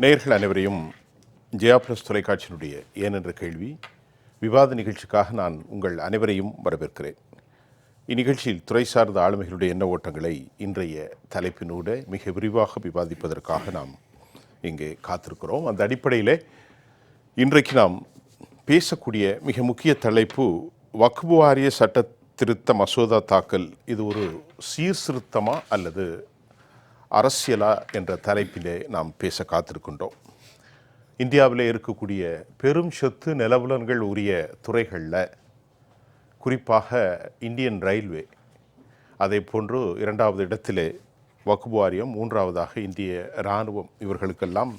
நேயர்கள் அனைவரையும் ஜெயா பிளஸ் தொலைக்காட்சியினுடைய ஏனென்ற கேள்வி விவாத நிகழ்ச்சிக்காக நான் உங்கள் அனைவரையும் வரவேற்கிறேன். இந்நிகழ்ச்சியில் துறை சார்ந்த ஆளுமைகளுடைய எண்ண ஓட்டங்களை இன்றைய தலைப்பினூட மிக விரிவாக விவாதிப்பதற்காக நாம் இங்கே காத்திருக்கிறோம். அந்த அடிப்படையில் இன்றைக்கு நாம் பேசக்கூடிய மிக முக்கிய தலைப்பு வக்ஃப் வாரிய சட்ட திருத்த மசோதா தாக்கல். இது ஒரு சீர்திருத்தமா அல்லது அரசியலா என்ற தலைப்பிலே நாம் பேச காத்திருக்கின்றோம். இந்தியாவில் இருக்கக்கூடிய பெரும் சொத்து நிலவுலன்கள் உரிய துறைகளில் குறிப்பாக இந்தியன் ரயில்வே, அதே போன்று இரண்டாவது இடத்திலே வக்ஃப் வாரியம், மூன்றாவதாக இந்திய இராணுவம், இவர்களுக்கெல்லாம்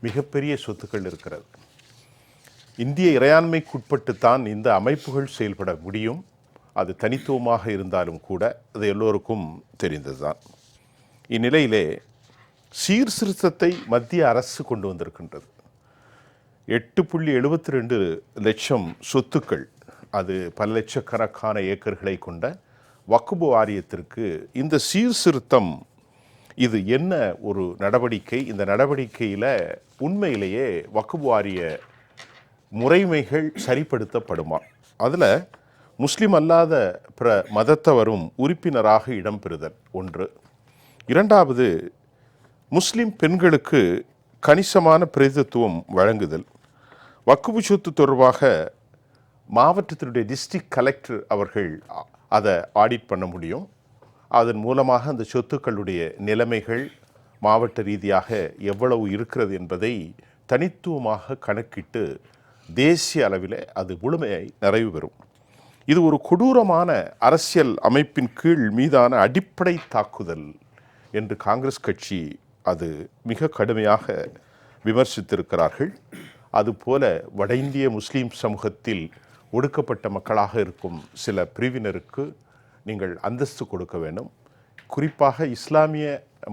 மிகப்பெரிய சொத்துக்கள் இருக்கிறது. இந்திய இறையாண்மைக்குட்பட்டுத்தான் இந்த அமைப்புகள் செயல்பட முடியும். அது தனித்துவமாக இருந்தாலும் கூட அது எல்லோருக்கும் தெரிந்ததுதான். இந்நிலையிலே சீர்திருத்தத்தை மத்திய அரசு கொண்டு வந்திருக்கின்றது. 8.72 லட்சம் சொத்துக்கள், அது பல லட்சக்கணக்கான ஏக்கர்களை கொண்ட வக்ஃப் வாரியத்திற்கு இந்த சீர்திருத்தம் இது என்ன ஒரு நடவடிக்கை? இந்த நடவடிக்கையில் உண்மையிலேயே வக்ஃப் வாரிய முறைமைகள் சரிப்படுத்தப்படுமா? அதில் முஸ்லீம் அல்லாத பிற மதத்தவரும் உறுப்பினராக இடம்பெறுதல் ஒன்று. இரண்டாவது, முஸ்லிம் பெண்களுக்கு கணிசமான பிரதித்துவம் வழங்குதல். வக்ஃப் சொத்து தொடர்பாக மாவட்டத்தினுடைய டிஸ்ட்ரிக்ட் கலெக்டர் அவர்கள் அதை ஆடிட் பண்ண முடியும். அதன் மூலமாக அந்த சொத்துக்களுடைய நிலைமைகள் மாவட்ட ரீதியாக எவ்வளவு இருக்கிறது என்பதை தனித்துவமாக கணக்கிட்டு தேசிய அளவில் அது முழுமையை நிறைவு பெறும். இது ஒரு கொடூரமான அரசியல் அமைப்பின் கீழ் மீதான அடிப்படை தாக்குதல் என்று காங்கிரஸ் கட்சி அது மிக கடுமையாக விமர்சித்திருக்கிறார்கள். அதுபோல வட இந்திய முஸ்லீம் சமூகத்தில் ஒடுக்கப்பட்ட மக்களாக இருக்கும் சில பிரிவினருக்கு நீங்கள் அந்தஸ்து கொடுக்க வேண்டும். குறிப்பாக இஸ்லாமிய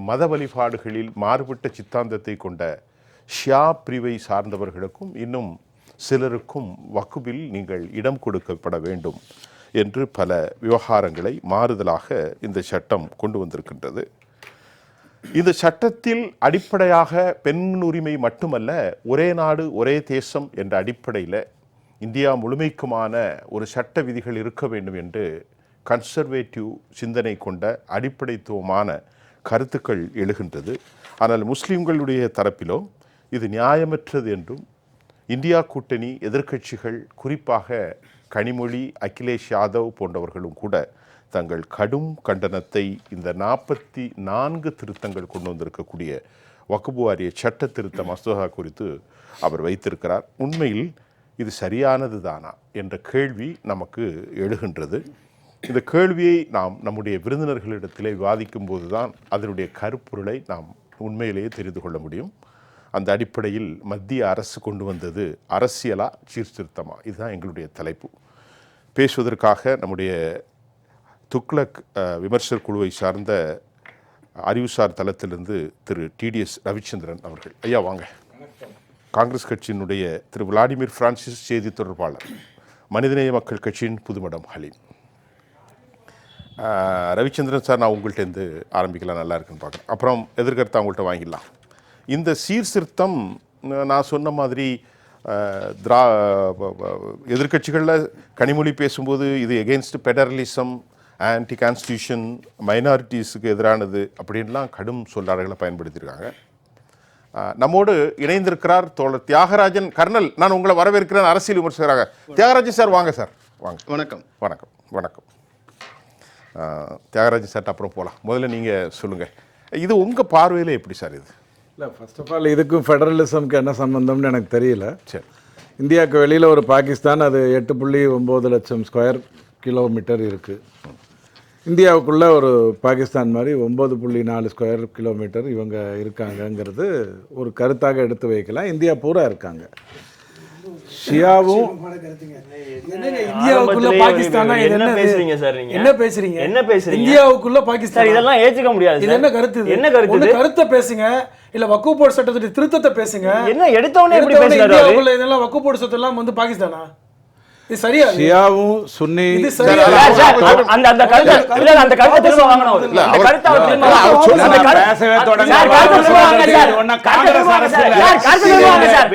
மத வழிபாடுகளில் மாறுபட்ட சித்தாந்தத்தை கொண்ட ஷியா பிரிவை சார்ந்தவர்களுக்கும் இன்னும் சிலருக்கும் வக்ஃபில் நீங்கள் இடம் கொடுக்கப்பட வேண்டும் என்று பல விவகாரங்களை மாறுதலாக இந்த சட்டம் கொண்டு வந்திருக்கின்றது. இந்த சட்டத்தில் அடிப்படையாக பெண் உரிமை மட்டுமல்ல, ஒரே நாடு ஒரே தேசம் என்ற அடிப்படையில் இந்தியா முழுமைக்குமான ஒரு சட்ட விதிகள் இருக்க வேண்டும் என்று கன்சர்வேட்டிவ் சிந்தனை கொண்ட அடிப்படைத்துவமான கருத்துக்கள் எழுகின்றது. ஆனால் முஸ்லீம்களுடைய தரப்பிலோ இது நியாயமற்றது என்றும் இந்தியா கூட்டணி எதிர்க்கட்சிகள், குறிப்பாக கனிமொழி, அகிலேஷ் யாதவ் போன்றவர்களும் கூட தங்கள் கடும் கண்டனத்தை இந்த 44 திருத்தங்கள் கொண்டு வந்திருக்கக்கூடிய வக்ஃப் வாரிய சட்ட திருத்த மசோதா குறித்து அவர் வைத்திருக்கிறார். உண்மையில் இது சரியானது தானா என்ற கேள்வி நமக்கு எழுகின்றது. இந்த கேள்வியை நாம் நம்முடைய விருந்தினர்களிடத்திலே விவாதிக்கும் போது தான் அதனுடைய கருப்பொருளை நாம் உண்மையிலேயே தெரிந்து கொள்ள முடியும். அந்த அடிப்படையில் மத்திய அரசு கொண்டு வந்தது அரசியலா சீர்திருத்தமா? இதுதான் எங்களுடைய தலைப்பு. பேசுவதற்காக நம்முடைய துக்ளக் விமர்சகர் குழுவை சார்ந்த அறிவுசார் தளத்திலிருந்து திரு TDS ரவிச்சந்திரன் அவர்கள். ஐயா வாங்க. காங்கிரஸ் கட்சியினுடைய திரு விளாடிமிர் பிரான்சிஸ் செய்தி தொடர்பாளர், மனிதநேய மக்கள் கட்சியின் புதுமடம் ஹலீம். ரவிச்சந்திரன் சார், நான் உங்கள்கிட்டருந்து ஆரம்பிக்கலாம், நல்லா இருக்குன்னு பார்க்குறேன். அப்புறம் எதிர்கருத்தை அவங்கள்ட்ட வாங்கிடலாம். இந்த சீர்திருத்தம் நான் சொன்ன மாதிரி எதிர்கட்சிகளில் கனிமொழி பேசும்போது இது எகெயின்ஸ்ட் பெடரலிசம், ஆன்டி கான்ஸ்டியூஷன், மைனாரிட்டிஸுக்கு எதிரானது அப்படின்லாம் கடும் சொல்லாடர்களை பயன்படுத்தியிருக்காங்க. நம்மோடு இணைந்திருக்கிறார் தோழர் தியாகராஜன். கர்னல், நான் உங்களை வரவேற்கிறேன் அரசியல் விமர்சகராக. தியாகராஜன் சார் வாங்க சார், வாங்க. வணக்கம். வணக்கம் வணக்கம் தியாகராஜன் சார், அப்புறம் போகலாம். முதல்ல நீங்கள் சொல்லுங்கள், இது உங்கள் பார்வையில் எப்படி சார் இது? இல்லை, ஃபர்ஸ்ட் ஆஃப் ஆல் இதுக்கும் ஃபெடரலிசம்க்கு என்ன சம்பந்தம்னு எனக்கு தெரியல. சரி, இந்தியாவுக்கு வெளியில் ஒரு பாகிஸ்தான், அது 8.9 லட்சம் ஸ்கொயர் கிலோமீட்டர் இருக்குது. இந்தியாவுக்குள்ளே ஒரு பாகிஸ்தான் மாதிரி 9.4 ஸ்கொயர் கிலோமீட்டர் இவங்க இருக்காங்கங்கிறது ஒரு கருத்தாக எடுத்து வைக்கலாம். இந்தியா பூரா இருக்காங்க. ஷியாவும் இந்தியாவுக்குள்ள பாகிஸ்தான் என்ன பேசுறீங்க சார்? நீங்க என்ன பேசுறீங்க? இந்தியாவுக்குள்ள பாகிஸ்தான் இதெல்லாம் ஏத்துக்க முடியாது. இது என்ன கருத்து? என்ன கருத்து? கருத்தை பேசுங்க, இல்ல வக்ஃப் போர்டு சட்டத்துடைய திருத்தத்தை பேசுங்க. என்ன எடுத்தவனே எப்படி பேசுறாரு? இந்தியாவுக்குள்ள இதெல்லாம் வக்ஃப் போர்டு சட்டம் எல்லாம் வந்து பாகிஸ்தானா? இது சரியா ஷியாவும் சுன்னி இது சரியா அந்த கருத்து இல்ல அந்த கருத்து திரும்ப வாங்கணும் இல்ல அந்த கருத்து அவர் திரும்ப வாங்கணும் பேசவே தொடங்க சார் கருத்து திரும்ப வாங்க சார் ஒண்ணா காங்கிரஸ் அரசு சார் கருத்து திரும்ப வாங்க சார்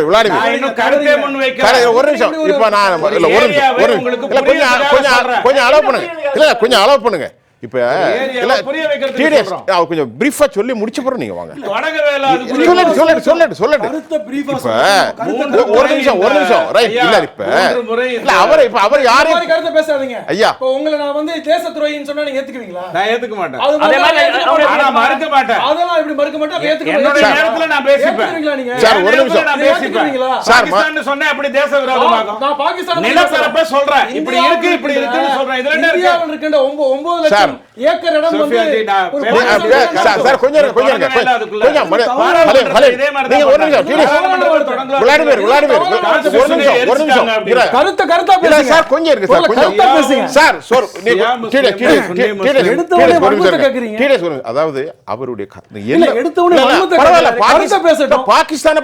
விளாடுங்க இன்னும் கருத்தை முன் வைக்க ஒரு நிமிஷம் இப்ப நான் இல்ல ஒரு நிமிஷம் கொஞ்சம் அலோவ் பண்ணுங்க இல்ல கொஞ்சம் அலோவ் பண்ணுங்க இப்ப இல்ல TDS கொஞ்சம் பிரீஃபா சொல்லி முடிச்ச பிறகு நீங்க வாங்க சொல்லட்டு கருத்தை பிரீஃபா இப்ப ஒரு நிமிஷம் ரைட் இல்ல இல்ல அவர் யாரே கருத்தை பேசாதீங்க ஐயா இப்போ உங்களை நான் வந்து தேச துரோகின்னு சொன்னா நீங்க ஏத்துக்குவீங்களா நான் ஏத்துக்க மாட்டேன் அதே மாதிரி ஆனா மறுக்க மாட்டேன் அதெல்லாம் இப்படி மறுக்க மாட்டேன் அப்ப ஏத்துக்க என்னோட நேரத்துல நான் பேசிப்பேன் நீங்க சார் ஒரு நிமிஷம் நான் பேசிப்பேன் பாகிஸ்தான் சொன்னா அப்படி தேச விரோதமாகும் நான் பாகிஸ்தான் நிலப்பரப்ப சொல்றேன் இப்படி இருக்குன்னு சொல்றேன் இதுல என்ன இருக்கு இந்தியாவில் இருக்கின்ற 9 லட்சம் ஏக்கர் இடம் வந்து சார் கொஞ்சம் நீங்க ஒரு நிமிஷம் கருத்தா பேசுங்க சார் கொஞ்சம் இருக்கு சார் கொஞ்சம் சார் அதாவது அவருடைய பாகிஸ்தான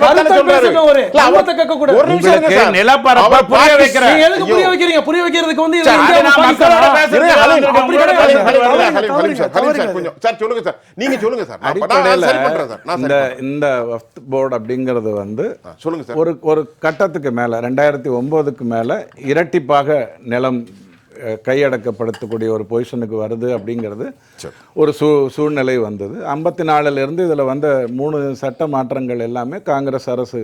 புரிய வைக்கிறதுக்கு வந்து இந்த வக்ஃப் போர்டு அப்படிங்கிறது வந்து ஒரு கட்டத்துக்கு மேல 2009க்கு மேல இரட்டிப்பாக நிலம் கையடக்கப்படுத்தக்கூடிய ஒரு பொசிஷனுக்கு வருது அப்படிங்கிறது ஒரு சூழ்நிலை வந்தது. 54ல இருந்து இதுல வந்த 3 சட்ட மாற்றங்கள் எல்லாமே காங்கிரஸ் அரசு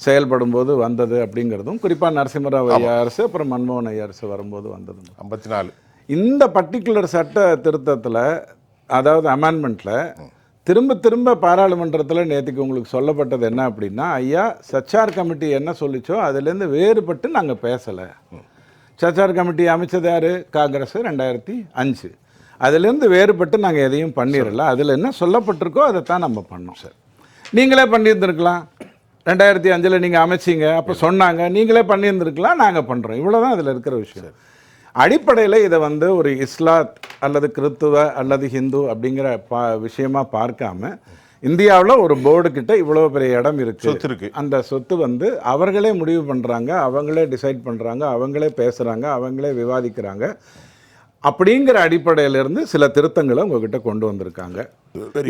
செயல்படும் போது வந்தது அப்படிங்கிறதும் குறிப்பா நரசிம்மராவ் ஐயா அரசு அப்புறம் மன்மோகன் ஐயா அரசு வரும்போது வந்தது. 54 இந்த பர்டிகுலர் சட்ட திருத்தத்தில் அதாவது அமெண்ட்மெண்ட்டில் திரும்ப பாராளுமன்றத்தில் நேற்றுக்கு உங்களுக்கு சொல்லப்பட்டது என்ன அப்படின்னா, ஐயா சச்சார் கமிட்டி என்ன சொல்லிச்சோ அதுலேருந்து வேறுபட்டு நாங்கள் பேசலை. சச்சார் கமிட்டி அமைச்சது யார்? காங்கிரஸ் 2005. அதுலேருந்து வேறுபட்டு நாங்கள் எதையும் பண்ணிடல. அதில் என்ன சொல்லப்பட்டிருக்கோ அதைத்தான் நம்ம பண்ணோம். சார் நீங்களே பண்ணியிருந்துருக்கலாம். 2005 நீங்கள் அமைச்சிங்க, அப்போ சொன்னாங்க, நீங்களே பண்ணியிருந்துருக்கலாம், நாங்கள் பண்ணுறோம். இவ்வளோதான் அதில் இருக்கிற விஷயம். அடிப்படையில் இதை வந்து ஒரு இஸ்லாத் அல்லது கிறித்துவ அல்லது ஹிந்து அப்படிங்கிற விஷயமா பார்க்காம இந்தியாவில் ஒரு போர்டு கிட்ட இவ்வளோ பெரிய இடம் இருக்கு. அந்த சொத்து வந்து அவர்களே முடிவு பண்ணுறாங்க, அவங்களே டிசைட் பண்ணுறாங்க, அவங்களே பேசுகிறாங்க, அவங்களே விவாதிக்கிறாங்க. அப்படிங்கிற அடிப்படையிலிருந்து சில திருத்தங்களை உங்ககிட்ட கொண்டு வந்திருக்காங்க.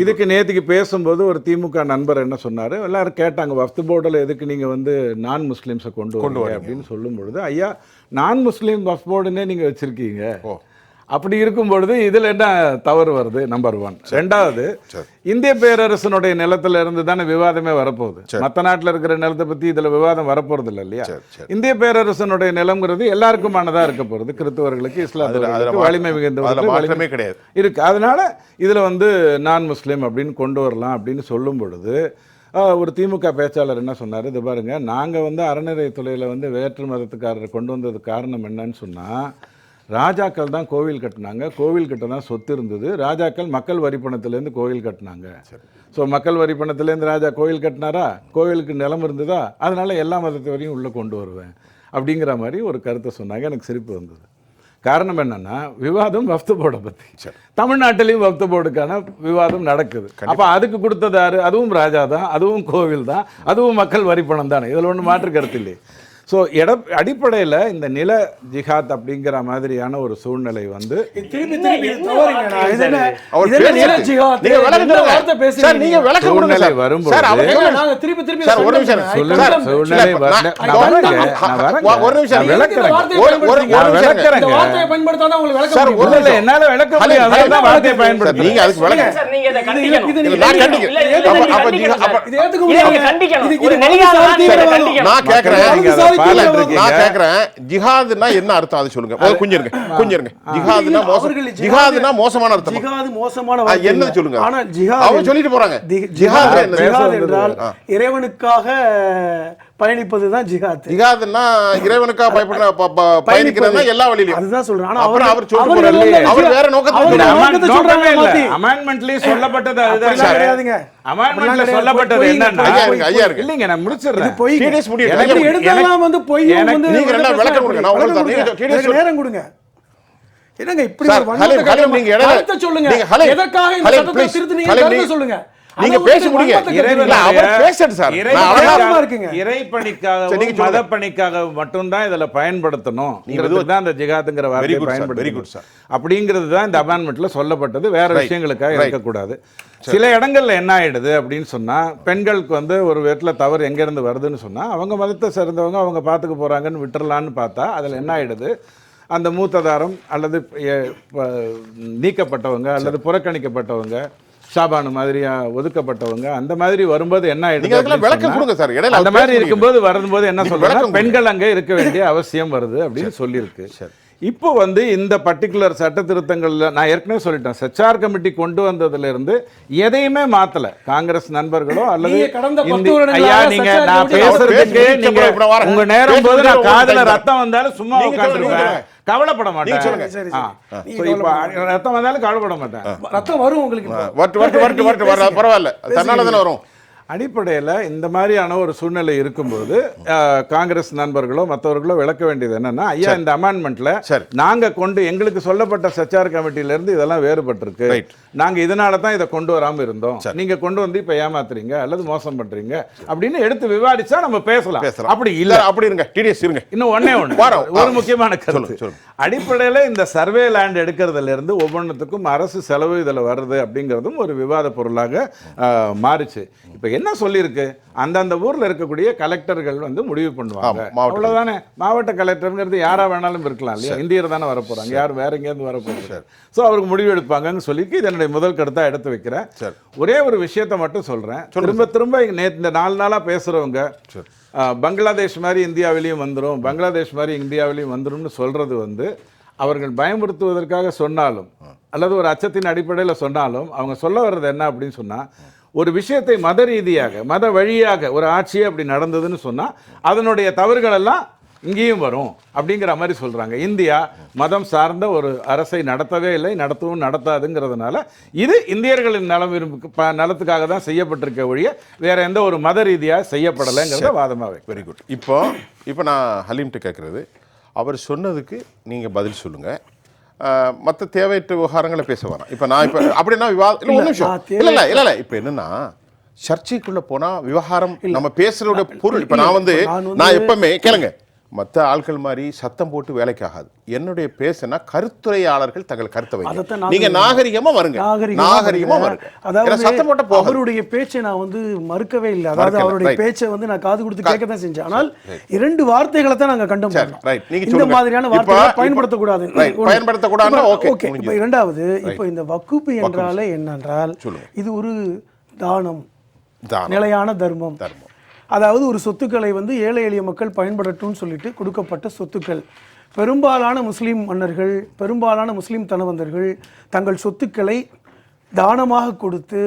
இதுக்கு நேற்றுக்கு பேசும்போது ஒரு திமுக நண்பர் என்ன சொன்னார், எல்லாரும் கேட்டாங்க, வக்ஃப் போர்டில் எதுக்கு நீங்கள் வந்து நான் முஸ்லீம்ஸை கொண்டு வரீங்க அப்படின்னு சொல்லும் பொழுது, ஐயா நான் முஸ்லீம் வக்ஃப் போர்டுன்னே நீங்கள் வச்சுருக்கீங்க. அப்படி இருக்கும் பொழுது இதில் என்ன தவறு வருது? நம்பர் 1. 2வது, இந்திய பேரரசனுடைய நிலத்தில் இருந்து தானே விவாதமே வரப்போகுது. மற்ற நாட்டில் இருக்கிற நிலத்தை பற்றி இதில் விவாதம் வரப்போகிறது இல்லை இல்லையா? இந்திய பேரரசனுடைய நிலங்கிறது எல்லாருக்குமானதாக இருக்க போகிறது. கிறிஸ்தவர்களுக்கு, இஸ்லாமியர்களுக்கு, வலிமை மிகுந்தவர்களுக்கு கிடையாது இருக்கு. அதனால இதில் வந்து நான் முஸ்லீம் அப்படின்னு கொண்டு வரலாம் அப்படின்னு சொல்லும் பொழுது ஒரு திமுக பேச்சாளர் என்ன சொன்னார், இது பாருங்க, நாங்கள் வந்து அறநிலையத்துறையில் வந்து வேற்று மதத்துக்காரரை கொண்டு வந்தது காரணம் என்னன்னு சொன்னால், ராஜாக்கள் தான் கோவில் கட்டினாங்க, கோவில் கிட்ட தான் சொத்து இருந்தது. ராஜாக்கள் மக்கள் வரி பணத்திலேருந்து கோவில் கட்டினாங்க. ஸோ மக்கள் வரி பணத்திலேருந்து ராஜா கோவில் கட்டினாரா, கோவிலுக்கு நிலம் இருந்ததா, அதனால எல்லா மதத்தை வரையும் உள்ளே கொண்டு வருவேன் அப்படிங்கிற மாதிரி ஒரு கருத்தை சொன்னாங்க. எனக்கு சிரிப்பு வந்தது. காரணம் என்னன்னா, விவாதம் வக்ஃப் போர்டை பற்றி. தமிழ்நாட்டிலையும் வக்ஃப் போர்டுக்கான விவாதம் நடக்குது. அப்போ அதுக்கு கொடுத்தது யாரு? அதுவும் ராஜா தான், அதுவும் கோவில் தான், அதுவும் மக்கள் வரி பணம் தானே. இதில் ஒன்றும் மாற்று கருத்து இல்லை. ஸோ அடிப்படையில் இந்த நில ஜிஹாத் அப்படிங்கிற மாதிரியான ஒரு சூழ்நிலை வந்து சூழ்நிலை வரும்போது என்னால விளக்க முடியாது. வார்த்தையை பயன்படுத்தி நான் கேக்குறேன், ஜிஹாத்னா என்ன அர்த்தம் அதை சொல்லுங்க. கொஞ்சம் இருங்க. ஜிஹாத்னா மோசமான அர்த்தம். ஜிஹாத் மோசமான வார்த்தை என்ன சொல்லுங்க. ஆனா ஜிஹாத் அவங்க சொல்லிட்டு போறாங்க. ஜிஹாத் என்றால் இறைவனுக்காக பயணிப்பதுதான் ஜிஹாத். ஜிஹாத்னா இறைவனுக்காக பயணிக்கிறதுனா எல்லா வழியிலும். அதுதான் சொல்றேன். ஆனா அவர் சொல்லிட்டு போறாரு, அவர் வேற நோக்கத்தை சொல்றாங்க. அமெண்ட்மென்ட்லயே சொல்லப்பட்டது அதுதான் கிடையாதுங்க. அமெண்ட்மென்ட்ல சொல்லப்பட்டது என்னன்னா, ஐயா இருக்கு இல்லங்க, நான் முடிச்சிடுறேன். டிடிஎஸ் முடியும். எனக்கு எடுத்ததெல்லாம் வந்து பொய். வந்து நீங்க என்ன விளக்கம் கொடுங்க. நான் உங்களுக்கு டிடிஎஸ் நேரம் கொடுங்க. என்னங்க இப்படி ஒரு நீங்க கருத்தை சொல்லுங்க. எதற்காக இந்த சட்டத்தை திருத்துனீங்க கருத்து சொல்லுங்க. நீங்க பேச முடியுங்க. அவர் பேசட்டும் சார். இறைப்பணிக்காக மதப்பணிக்காக மட்டும்தான் இதுல பயன்படுத்தணும். இதுதான் அந்த ஜிகாத்ங்கிற வார்த்தையை பயன்படுத்தி அப்படிங்கிறது தான் இந்த அமெண்ட்மெண்ட்ல சொல்லப்பட்டது. வேற விஷயங்களுக்காக இருக்கக்கூடாது. சில இடங்கள்ல என்ன ஆயிடுது அப்படின்னு சொன்னா, பெண்களுக்கு வந்து ஒரு வீட்டுல தவறு எங்க இருந்து வருதுன்னு சொன்னா, அவங்க மதத்தை சேர்ந்தவங்க அவங்க பாத்துக்க போறாங்கன்னு விட்டுறலான்னு பார்த்தா அதுல என்ன ஆயிடுது, அந்த மூத்ததாரம் அல்லது நீக்கப்பட்டவங்க அல்லது புறக்கணிக்கப்பட்டவங்க, ஷாபானு மாதிரி ஒதுக்கப்பட்டவங்க, அந்த மாதிரி வரும்போது என்ன ஆயிடுது, விளக்கம் கொடுங்க சார். அந்த மாதிரி இருக்கும்போது வரும்போது என்ன சொல்றாங்க, பெண்கள் அங்கே இருக்க வேண்டிய அவசியம் வருது அப்படின்னு சொல்லியிருக்கு. இப்போ வந்து இந்த பர்டிகுலர் சட்ட திருத்தங்கள்ல நான் ஏற்கனவே சொல்லிட்டேன், சச்சார் கமிட்டி கொண்டு வந்ததுல இருந்து எதையுமே மாத்தல காங்கிரஸ் நண்பர்களோ அல்லது ஐயா நீங்க நான் பேசுறதுக்கு நீங்க உங்க நேரம் போது நான் காதுல ரத்தம் வந்தாலும் சும்மா உட்கார்ந்துருவேன், கவலைப்பட மாட்டேன். ரத்தம் வந்தாலும் கவலைப்பட மாட்டேன். ரத்தம் வரும் உங்களுக்கு, பரவாயில்ல, தன்னால தானே வரும். அடிப்படையில் இந்த மாதிரியான ஒரு சூழ்நிலை இருக்கும்போது காங்கிரஸ் நண்பர்களோ மற்றவர்களோ விளக்க வேண்டியது என்னன்னா, ஐயா இந்த அமெண்ட்மெண்ட்ல நாங்க கொண்டு எங்களுக்கு சொல்லப்பட்ட சச்சார் கமிட்டியில இருந்து இதெல்லாம் வேறுபட்டிருக்கு, நாங்க இதனால தான் இதை கொண்டு வராம இருந்தோம், நீங்க கொண்டு வந்து இப்ப ஏமாத்துறீங்க அல்லது மோசம் பண்றீங்க அப்படின்னு எடுத்து விவாதிச்சா நம்ம பேசலாம். அப்படி இல்ல, அப்படி இருங்க, டிடிஎஸ் இருங்க. இன்னும் ஒண்ணே ஒரு முக்கியமான கருத்து, அடிப்படையில் இந்த சர்வே லேண்ட் எடுக்கிறதுல இருந்து ஒவ்வொன்றுத்துக்கும் அரசு செலவு இதுல வருது அப்படிங்கிறதும் ஒரு விவாத பொருளாக மாறிச்சு. இப்ப என்ன சொல்லியிருக்கு, அந்தந்த ஊர்ல இருக்கக்கூடிய கலெக்டர்கள் வந்து முடிவு பண்ணுவாங்க, அவ்வளவுதானே. மாவட்ட கலெக்டர்ங்கிறது யாரா வேணாலும் இருக்கலாம் இல்லையா, இந்தியர் தானே வரப்போறாங்க, யாரும் வேற எங்கேயிருந்து வரப்போறாங்க. ஸோ அவருக்கு முடிவு எடுப்பாங்கன்னு சொல்லிட்டு இது என்னுடைய முதல் கருத்தா எடுத்து வைக்கிறேன். ஒரே ஒரு விஷயத்தை மட்டும் சொல்றேன், திரும்ப திரும்ப இந்த 4 நாளா பேசுறவங்க பங்களாதேஷ் மாதிரி இந்தியாவிலையும் வந்துடும், பங்களாதேஷ் மாதிரி இந்தியாவிலையும் வந்துடும்னு சொல்றது வந்து அவர்கள் பயமுறுத்துவதற்காக சொன்னாலும் அல்லது ஒரு அச்சத்தின் அடிப்படையில் சொன்னாலும் அவங்க சொல்ல வர்றது என்ன அப்படின்னு சொன்னா, ஒரு விஷயத்தை மத ரீதியாக மத வழியாக ஒரு ஆட்சியே அப்படி நடந்ததுன்னு சொன்னா அதனுடைய தவறுகள் எல்லாம் இங்கேயும் வரும் அப்படிங்கிற மாதிரி சொல்றாங்க. இந்தியா மதம் சார்ந்த ஒரு அரசை நடத்தவே இல்லை, நடத்தவும் நடத்தாதுங்கிறதுனால இது இந்தியர்களின் நலத்துக்காக தான் செய்யப்பட்டிருக்க ஒழிய வேற எந்த ஒரு மத ரீதியாக செய்யப்படலைங்கிறத வாதமாவே. Very good. இப்போ நான் ஹலீம்கிட்ட கேட்குறது, அவர் சொன்னதுக்கு நீங்கள் பதில் சொல்லுங்கள், மற்ற தேவையற்ற விவகாரங்களை பேச வேணாம். இப்போ நான் இப்போ அப்படின்னா விவாதம் இல்லை, ஒரு நிமிஷம் இல்லை இப்போ என்னன்னா, சர்ச்சைக்குள்ளே போனால் விவகாரம் நம்ம பேசுகிறோட பொருள். இப்போ நான் எப்பவுமே கேளுங்க, மற்ற ஆட்கள் மாதிரி சத்தம் போட்டு வேலைக்கு ஆகாது. என்னுடைய பேசுனா கருத்துரையாளர்கள் தங்கள் கருத்தை வைங்க, நீங்க நாகரிகமா வருங்க, நாகரிகமா வருங்க. அதாவது சத்தம் போட்ட போக அவருடைய பேச்சை நான் வந்து மறுக்கவே இல்லை, அதாவது அவருடைய பேச்சை வந்து நான் காது கொடுத்து கேட்க தான் செஞ்சேன். ஆனால் 2 வார்த்தைகளை தான் நாங்க கண்டோம், இந்த மாதிரியான வார்த்தைகளை பயன்படுத்தக்கூடாது, பயன்படுத்தக்கூடாது. ஓகே. இப்போ இரண்டாவது, இப்போ இந்த வக்குப் என்றாலே என்னென்றால் இது ஒரு தானம், நிலையான தர்மம். அதாவது ஒரு சொத்துக்களை வந்து ஏழை எளிய மக்கள் பயன்படட்டும்னு சொல்லிட்டு கொடுக்கப்பட்ட சொத்துக்கள். பெரும்பாலான முஸ்லீம் மன்னர்கள், பெரும்பாலான முஸ்லீம் தனவந்தர்கள் தங்கள் சொத்துக்களை தானமாக கொடுத்து,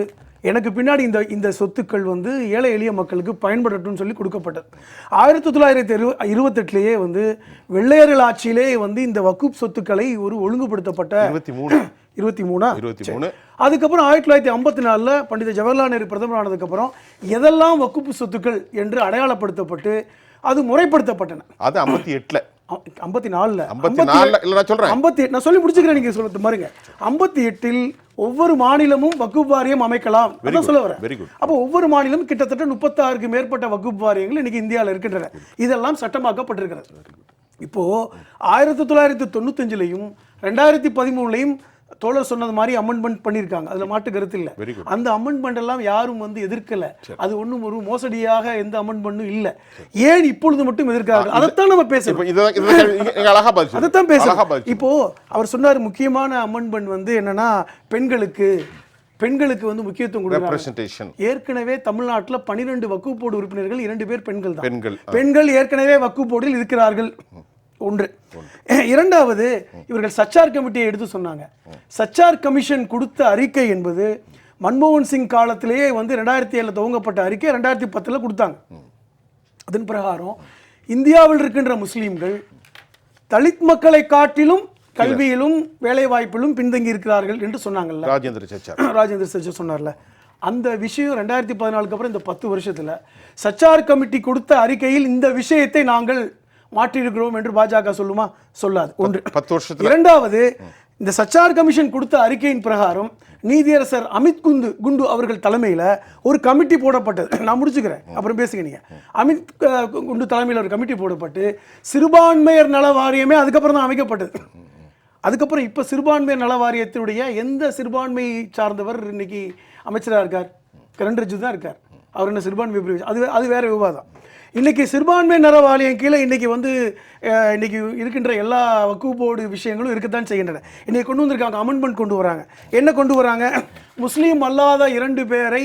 எனக்கு பின்னாடி இந்த சொத்துக்கள் வந்து ஏழை எளிய மக்களுக்கு பயன்படட்டும்னு சொல்லி கொடுக்கப்பட்டது. 1928 வந்து வெள்ளையர்கள் ஆட்சியிலே வந்து இந்த வக்குப் சொத்துக்களை ஒரு ஒழுங்குபடுத்தப்பட்ட 23 அதுக்கப்புறம் 1954 பண்டித ஜவஹர்லால் நேரு பிரதமர் ஆனதுக்கப்புறம் எதெல்லாம் வக்குப்பு சொத்துக்கள் என்று அடையாளப்படுத்தப்பட்டு அது முறைப்படுத்தப்பட்டன. அது 58 54 நான் சொல்லி முடிச்சுக்கிறேன், நீங்க சொல்றது பாருங்க. 58 ஒவ்வொரு மாநிலமும் வக்குப் வாரியம் அமைக்கலாம், அதான் சொல்ல வரேன். அப்போ ஒவ்வொரு மாநிலமும் கிட்டத்தட்ட 36க்கு மேற்பட்ட வக்குப் வாரியங்கள் இன்னைக்கு இந்தியாவில் இருக்கின்றன. இதெல்லாம் சட்டமாக்கப்பட்டிருக்கிறது. இப்போ 1995 2013 தோழர் சொன்னது மாதிரி அமெண்ட்மெண்ட் பண்ணியிருக்காங்க, அதுல மாட்டு கருத்து இல்லை. அந்த அமெண்ட்மெண்ட் எல்லாம் யாரும் வந்து எதிர்க்கல, அது ஒன்றும் ஒரு மோசடியாக எந்த அமெண்ட்மெண்ட்டும் இல்லை. ஏன் இப்பொழுது மட்டும் எதிர்க்கிறார்கள், அதைத்தான் நம்ம பேசணும், அதைத்தான் பேசணும். இப்போ அவர் சொன்னார் முக்கியமான அமெண்ட்மெண்ட் வந்து என்னன்னா, பெண்களுக்கு வந்து முக்கியத்துவம் கொடுக்கிறாங்க. ஏற்கனவே தமிழ்நாட்டில் 12 வக்குப் போர்டு உறுப்பினர்கள் 2 பேர் பெண்கள் தான். பெண்கள் ஏற்கனவே வக்குப் போர்டில் இருக்கிறார்கள். ஒன்று. இரண்டாவது, இவர்கள் சச்சார் கமிட்டியை எடுத்து சொன்னாங்க. சச்சார் கமிஷன் கொடுத்த அறிக்கை என்பது மன்மோகன் சிங் காலத்திலேயே வந்து 2007 துவங்கப்பட்ட அறிக்கை 2010 கொடுத்தாங்க. அதன் பிரகாரம் இந்தியாவில் இருக்கின்ற முஸ்லீம்கள் தலித் மக்களை காட்டிலும் கல்வியிலும் வேலை வாய்ப்பிலும் பின்தங்கி இருக்கிறார்கள் என்று சொன்னாங்கல்ல, ராஜேந்திர சச்சார் சொன்னார்ல. அந்த விஷயம் 2014 அப்புறம் இந்த 10 வருஷத்துல சச்சார் கமிட்டி கொடுத்த அறிக்கையில் இந்த விஷயத்தை நாங்கள் மாற்றிருக்கிறோம் என்று பாஜக சொல்லுமா? சொல்லாது. ஒன்று. 10 வருஷத்துல. இரண்டாவது, இந்த சச்சார் கமிஷன் கொடுத்த அறிக்கையின் பிரகாரம் நீதியரசர் அமித் குண்டு அவர்கள் தலைமையில் ஒரு கமிட்டி போடப்பட்டது. நான் முடிச்சுக்கிறேன், அப்புறம் பேசுங்க நீங்க. அமித் குண்டு தலைமையில் ஒரு கமிட்டி போடப்பட்டு சிறுபான்மையர் நல வாரியமே அதுக்கப்புறம் தான் அமைக்கப்பட்டது. அதுக்கப்புறம் இப்போ சிறுபான்மையர் நல வாரியத்தினுடைய எந்த சிறுபான்மை சார்ந்தவர் இன்னைக்கு அமைச்சராக இருக்கார்? கிரண் ரிஜிஜு தான் இருக்கார். அவர் என்ன சிறுபான்மை பிரிவு, அது வேற விவாதம். இன்னைக்கு சிறுபான்மை நல வாரியம் கீழே இன்னைக்கு இன்னைக்கு இருக்கின்ற எல்லா வக்ஃப் போர்டு விஷயங்களும் இருக்கத்தான் செய்கின்றன. இன்னைக்கு கொண்டு வந்திருக்காங்க, அமெண்ட்மெண்ட் கொண்டு வராங்க. என்ன கொண்டு வராங்க? முஸ்லீம் அல்லாத 2 பேரை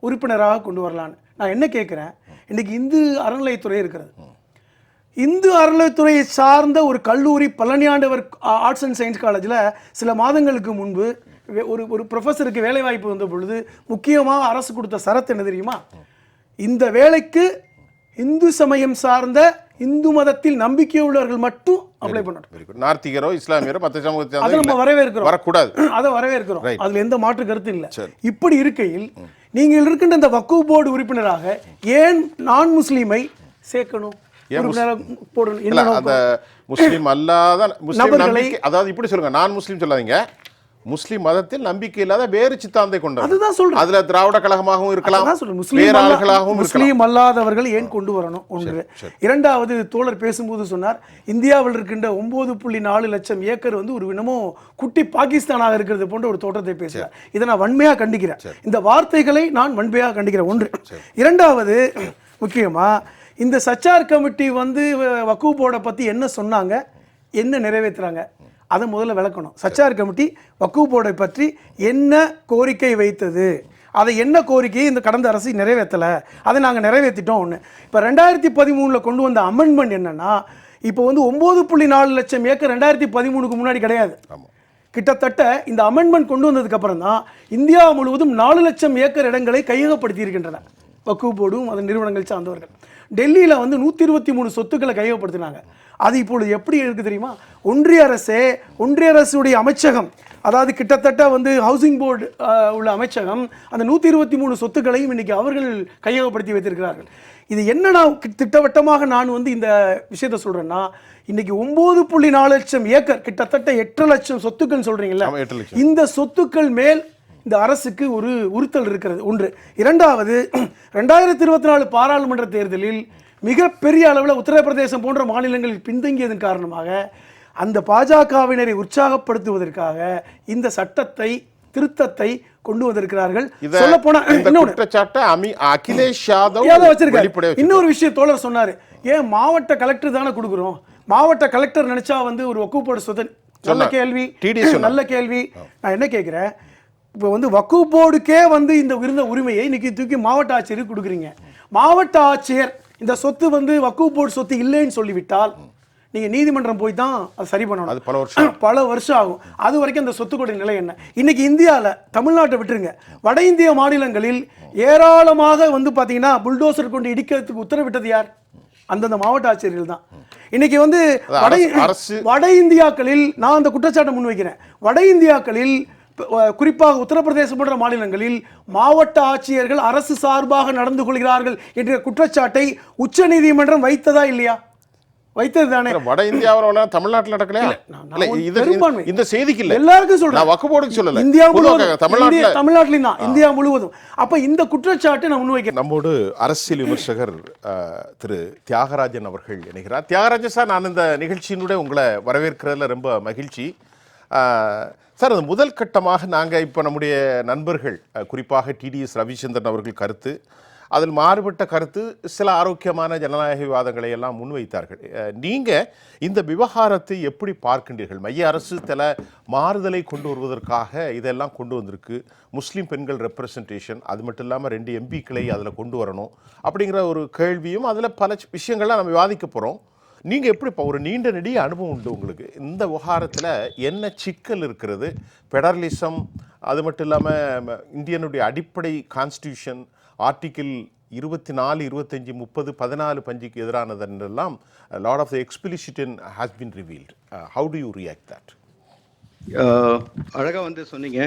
உறுப்பினராக கொண்டு வரலான்னு. நான் என்ன கேட்குறேன், இன்னைக்கு இந்து அறநிலையத்துறை இருக்கிறது. இந்து அறநிலையத்துறையை சார்ந்த ஒரு கல்லூரி பழனியாண்டவர் ஆர்ட்ஸ் அண்ட் சயின்ஸ் காலேஜில் சில மாதங்களுக்கு முன்பு ஒரு ப்ரொஃபஸருக்கு வேலை வாய்ப்பு வந்த பொழுது முக்கியமாக அரசு கொடுத்த சரத்து என்ன தெரியுமா? இந்த வேலைக்கு இந்து சமயம் சார்ந்த இந்து மதத்தில் நம்பிக்கை உள்ளவர்கள் மட்டும் அப்ளை பண்ணணும். நார்த்திகரோ இஸ்லாமியரோ மற்ற சமூகத்தை அதை நம்ம வரவேற்கிறோம், வரக்கூடாது, அதை வரவேற்கிறோம். அதுல எந்த மாற்று கருத்து இல்லை. இப்படி இருக்கையில் நீங்கள் இருக்கின்ற இந்த வக்ஃப் போர்டு உறுப்பினராக ஏன் நான் முஸ்லீமை சேர்க்கணும்? முஸ்லீம் அல்லாத அதாவது இப்படி சொல்லுங்க, நான் முஸ்லீம் சொல்லாதீங்க, முஸ்லிம் மதத்தில் நம்பிக்கை இல்லாத வேறு சித்தாந்தை கொண்டு அதுதான் சொல்றேன். அதுல திராவிட கழகமாகவும் இருக்கலாம், முஸ்லீம் அல்லாதவர்கள் ஏன் கொண்டு வரணும்? ஒன்று. இரண்டாவது, தோழர் பேசும்போது சொன்னார், இந்தியாவில் இருக்கின்ற 9.4 லட்சம் ஏக்கர் ஒரு வினமோ குட்டி பாகிஸ்தானாக இருக்கிறது போன்ற ஒரு தோற்றத்தை பேசுறார். இதை நான் வன்மையாக கண்டிக்கிறேன். இந்த வார்த்தைகளை நான் வன்மையாக கண்டிக்கிறேன். ஒன்று. இரண்டாவது, முக்கியமா இந்த சச்சார் கமிட்டி வக்ஃப் போர்டை பத்தி என்ன சொன்னாங்க, என்ன நிறைவேற்றுறாங்க, அதை முதல்ல விளக்கணும். சச்சார் கமிட்டி வக்ஃப் போர்டை பற்றி என்ன கோரிக்கை வைத்தது, அதை என்ன கோரிக்கையை இந்த கடந்த அரசு நிறைவேற்றலை, அதை நாங்கள் நிறைவேற்றிட்டோம். ஒன்று. இப்போ 2013 கொண்டு வந்த அமெண்ட்மெண்ட் என்னன்னா, இப்போ 9.4 லட்சம் ஏக்கர் 2013க்கு முன்னாடி கிடையாது. கிட்டத்தட்ட இந்த அமெண்ட்மெண்ட் கொண்டு வந்ததுக்கு அப்புறம் தான் இந்தியா முழுவதும் 4 லட்சம் ஏக்கர் இடங்களை கையகப்படுத்தி இருக்கின்றன வக்ஃப் போர்டும் அதன் நிறுவனங்கள் சார்ந்தவர்கள். டெல்லியில் 123 சொத்துக்களை கையகப்படுத்தினாங்க. அது இப்பொழுது எப்படி இருக்கு தெரியுமா? ஒன்றிய அரசுடைய அமைச்சகம், அதாவது கிட்டத்தட்ட ஹவுசிங் போர்டு உள்ள அமைச்சகம் அந்த 123 சொத்துக்களையும் இன்னைக்கு அவர்கள் கையகப்படுத்தி வைத்திருக்கிறார்கள். இது என்ன திட்டவட்டமாக நான் இந்த விஷயத்தை சொல்றேன்னா, இன்னைக்கு 9.4 லட்சம் ஏக்கர் கிட்டத்தட்ட 8 லட்சம் சொத்துக்கள் சொல்றீங்களா, இந்த சொத்துக்கள் மேல் இந்த அரசுக்கு ஒரு உறுத்தல் இருக்கிறது. ஒன்று. இரண்டாவது, 2024 பாராளுமன்ற தேர்தலில் மிகப்பெரிய அளவில் உத்தரப்பிரதேசம் போன்ற மாநிலங்களில் பின்தங்கியதன் காரணமாக அந்த பாஜகவினரை உற்சாகப்படுத்துவதற்காக இந்த திருத்தத்தை கொண்டு வந்திருக்கிறார்கள். சொல்ல போனா அகிலேஷ் யாதவ் இன்னொரு விஷயம் தோழர் சொன்னாரு, ஏன் மாவட்ட கலெக்டர் தானே கொடுக்குறோம், மாவட்ட கலெக்டர் நினைச்சா ஒரு வக்ஃப் போர்டு சொத்து. நல்ல கேள்வி, நல்ல கேள்வி. நான் என்ன கேட்கிறேன், இப்போ வக்ஃப் போர்டுக்கே இந்த இருந்த உரிமையை இன்னைக்கு தூக்கி மாவட்ட ஆட்சியருக்கு கொடுக்குறீங்க. மாவட்ட ஆட்சியர் இந்த சொத்து வக்ஃப் போர்டு சொத்து இல்லைன்னு சொல்லிவிட்டால் நீங்க நீதிமன்றம் போய் தான் அதை சரி பண்ணணும். அது பல வருஷம் ஆகும். அது வரைக்கும் அந்த சொத்துக்களுடைய நிலை என்ன? இன்னைக்கு இந்தியாவில் தமிழ்நாட்டை விட்டுருங்க, வட இந்திய மாநிலங்களில் ஏராளமாக பாத்தீங்கன்னா புல்டோசர் கொண்டு இடிக்கிறதுக்கு உத்தரவிட்டது யார்? அந்தந்த மாவட்ட ஆட்சியர்கள் தான். இன்னைக்கு வட இந்தியாக்களில் நான் அந்த குற்றச்சாட்டை முன்வைக்கிறேன். வட இந்தியாக்களில் குறிப்பாக உத்தரப்பிரதேசம் போன்ற மாநிலங்களில் மாவட்ட ஆட்சியர்கள் அரசு சார்பாக நடந்து கொள்கிறார்கள் என்ற குற்றச்சாட்டை உச்ச நீதிமன்றம் வைத்ததா இல்லையா? வைத்தது தானே. வட இந்தியாவில் தமிழ்நாட்டில் நடக்கலையா? இந்த செய்திக்கு இல்ல, எல்லாருக்கும் சொல்றேன், வக்ஃப் போர்டுக்கு சொல்லல, இந்தியா முழுவதும், தமிழ்நாட்டிலும் தான், இந்தியா முழுவதும். அப்ப இந்த குற்றச்சாட்டை நான் முன்வைக்கிறேன். நம்மோடு அரசியல் விமர்சகர் திரு தியாகராஜன் அவர்கள் இணைகிறார். தியாகராஜன் சார், நான் இந்த நிகழ்ச்சியினுடைய உங்களை வரவேற்கிறதுல ரொம்ப மகிழ்ச்சி சார். அது முதல் கட்டமாக நாங்கள் இப்போ நம்முடைய நண்பர்கள் குறிப்பாக டிடிஎஸ் ரவிச்சந்திரன் அவர்கள் கருத்து, அதில் மாறுபட்ட கருத்து, சில ஆரோக்கியமான ஜனநாயக விவாதங்களை எல்லாம் முன்வைத்தார்கள். நீங்கள் இந்த விவகாரத்தை எப்படி பார்க்கின்றீர்கள்? மைய அரசு சில மாறுதலை கொண்டு வருவதற்காக இதெல்லாம் கொண்டு வந்திருக்கு. முஸ்லீம் பெண்கள் ரெப்ரசன்டேஷன், அது மட்டும் இல்லாமல் 2 எம்பிக்களை அதில் கொண்டு வரணும் அப்படிங்கிற ஒரு கேள்வியும், அதில் பல விஷயங்கள்லாம் நம்ம விவாதிக்க போகிறோம். நீங்கள் எப்படி ஒரு நீண்ட நெடிய அனுபவம் உண்டு உங்களுக்கு, இந்த விவகாரத்தில் என்ன சிக்கல் இருக்கிறது? பெடரலிசம், அது மட்டும் இல்லாமல் இந்தியனுடைய அடிப்படை கான்ஸ்டியூஷன் ஆர்டிக்கிள் 24, 25, 30, 14 பஞ்சுக்கு எதிரானதெல்லாம் lot of the explicit has been revealed. How do you react that? அழகா வந்து சொன்னீங்க.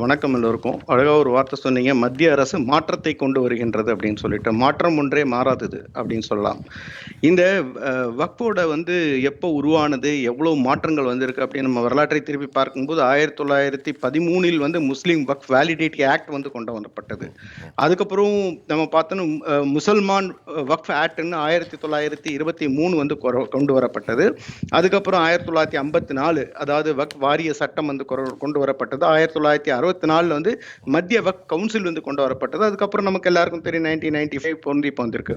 வணக்கம் எல்லோருக்கும். அழகா ஒரு வார்த்தை சொன்னீங்க, மத்திய அரசு மாற்றத்தை கொண்டு வருகின்றது அப்படின்னு சொல்லிட்டு. மாற்றம் ஒன்றே மாறாதது அப்படின்னு சொல்லலாம். இந்த வக்ஃபோட வந்து எப்போ உருவானது, எவ்வளவு மாற்றங்கள் வந்திருக்கு அப்படின்னு நம்ம வரலாற்றை திருப்பி பார்க்கும்போது 1913 வந்து முஸ்லீம் வக்ஃப் வேலிடேட்டி ஆக்ட் வந்து கொண்டு வரப்பட்டது. அதுக்கப்புறம் நம்ம பார்த்தோன்னா முசல்மான் வக்ஃப் ஆக்ட்னு 1923 வந்து கொண்டு வரப்பட்டது. அதுக்கப்புறம் 1954 அதாவது வக்ஃப் வாரிய சட்டம் வந்து கொண்டு வரப்பட்டது. 1964 வந்து மத்திய வக்ஃப் கவுன்சில் வந்து கொண்டு வரப்பட்டது. அதுக்கப்புறம் நமக்கு எல்லாருக்கும் தெரியும் 1995 பொருந்தி வந்திருக்கு.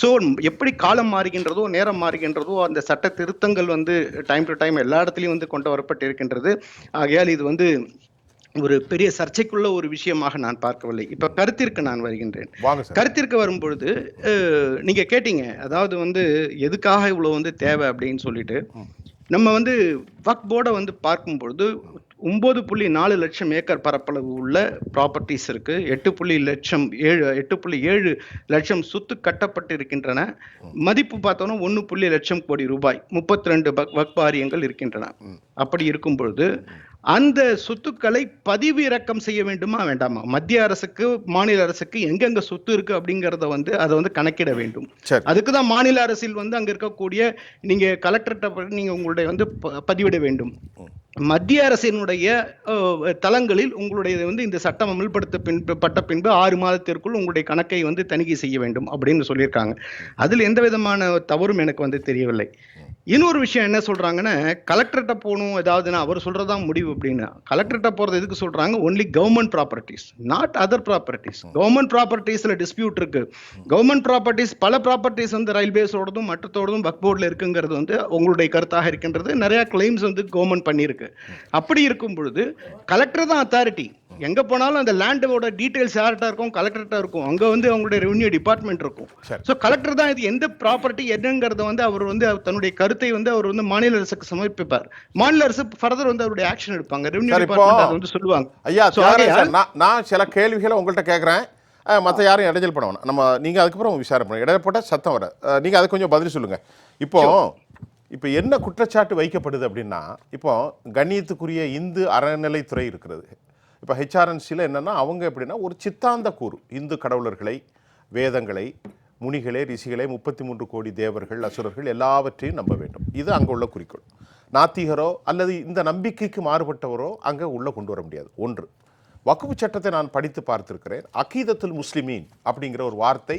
ஸோ எப்படி காலம் மாறுகின்றதோ, நேரம் மாறுகின்றதோ, அந்த சட்ட திருத்தங்கள் வந்து டைம் டு டைம் எல்லா இடத்துலையும் வந்து கொண்டு வரப்பட்டு இருக்கின்றது. ஆகையால் இது வந்து ஒரு பெரிய சர்ச்சைக்குள்ள ஒரு விஷயமாக நான் பார்க்கவில்லை. இப்ப கருத்திற்கு நான் வருகின்றேன். கருத்திற்கு வரும்பொழுது நீங்க கேட்டீங்க, அதாவது வந்து எதுக்காக இவ்வளவு வந்து தேவை அப்படின்னு சொல்லிட்டு. நம்ம வந்து வக்ஃப் போர்டை வந்து பார்க்கும்பொழுது 9.4 லட்சம் ஏக்கர் பரப்பளவு உள்ள ப்ராப்பர்ட்டிஸ் இருக்கு. 8.7 லட்சம் சொத்து கட்டப்பட்டு இருக்கின்றன. மதிப்பு பார்த்தோம்னா 1 லட்சம் கோடி ரூபாய். 32 வக்ஃப் வாரியங்கள் இருக்கின்றன. அப்படி இருக்கும் பொழுது அந்த சொத்துக்களை பதிவு இறக்கம் செய்ய வேண்டுமா வேண்டாமா? மத்திய அரசுக்கு மாநில அரசுக்கு எங்கெங்க சொத்து இருக்கு அப்படிங்கறத வந்து அதை வந்து கணக்கிட வேண்டும். அதுக்குதான் மாநில அரசில் வந்து அங்க இருக்கக்கூடிய நீங்க கலெக்டர்கிட்ட நீங்க உங்களுடைய வந்து பதிவிட வேண்டும். மத்திய அரசினுடைய தளங்களில் உங்களுடைய வந்து இந்த சட்டம் அமல்படுத்தப்பட்ட பின்பு 6 மாதத்திற்குள் உங்களுடைய கணக்கை வந்து தணிக்கை செய்ய வேண்டும் அப்படின்னு சொல்லியிருக்காங்க. அதில் எந்த விதமான தவறும் எனக்கு வந்து தெரியவில்லை. இன்னொரு விஷயம் என்ன சொல்றாங்கன்னா, கலெக்டர்கிட்ட போகணும் ஏதாவதுன்னா அவர் சொல்றதான் முடிவு அப்படின்னு. கலெக்டர்கிட்ட போறது எதுக்கு சொல்றாங்க? Only government properties, not other properties. Government ப்ராப்பர்ட்டிஸ்ல டிஸ்பியூட் இருக்கு. கவர்மெண்ட் ப்ராப்பர்ட்டிஸ் பல ப்ராப்பர்ட்டிஸ் வந்து ரயில்வேஸோடதும் மற்றத்தோடதும் வக்ஃப் போர்டில் இருக்குங்கிறது வந்து உங்களுடைய கருத்தாக இருக்கின்றது. நிறைய கிளைம்ஸ் வந்து கவர்மெண்ட் பண்ணியிருக்கு. அப்படி இருக்கும் பொழுது கலெக்டர் தான் அத்தாரிட்டி. எங்க போனாலும் அந்த லேண்டோட டீடைல்ஸ் யார்கிட்ட இருக்கும்? கலெக்டர்கிட்ட இருக்கும். அங்க வந்து அவங்களுடைய ரெவென்யூ டிபார்ட்மெண்ட் இருக்கும். ஸோ கலெக்டர் தான் இது எந்த ப்ராப்பர்ட்டி என்னங்கிறத வந்து அவர் வந்து தன்னுடைய கருத்தை வந்து அவர் வந்து மாநில அரசுக்கு சமர்ப்பிப்பார். மாநில அரசு ஃபர்தர் வந்து அவருடைய ஆக்ஷன் எடுப்பாங்க. ரெவென்யூ டிபார்ட்மெண்ட் அதை வந்து சொல்லுவாங்க. ஐயா, நான் சில கேள்விகளை உங்கள்கிட்ட கேட்குறேன். மற்ற யாரும் இடைஞ்சல் பண்ண வேணாம். நம்ம நீங்கள் அதுக்கப்புறம் விசாரணை பண்ணுங்க. இடையில போட்டால் சத்தம் வர. நீங்கள் அதை கொஞ்சம் பதில் சொல்லுங்கள். இப்போ என்ன குற்றச்சாட்டு வைக்கப்படுது அப்படின்னா, இப்போ கண்ணியத்துக்குரிய இந்து அறநிலைத்துறை இருக்கிறது. இப்போ ஹெச்ஆர்என்சியில் என்னென்னா, அவங்க எப்படின்னா ஒரு சித்தாந்த கூறு, இந்து கடவுளர்களை, வேதங்களை, முனிகளே, ரிஷிகளே, 33 கோடி தேவர்கள், அசுரர்கள் எல்லாவற்றையும் நம்ப வேண்டும். இது அங்கே உள்ள குறிக்கோள். நாத்திகரோ அல்லது இந்த நம்பிக்கைக்கு மாறுபட்டவரோ அங்கே உள்ளே கொண்டு வர முடியாது. ஒன்று, வக்ஃபு சட்டத்தை நான் படித்து பார்த்திருக்கிறேன். அகீதத்துல் முஸ்லிமீன் அப்படிங்கிற ஒரு வார்த்தை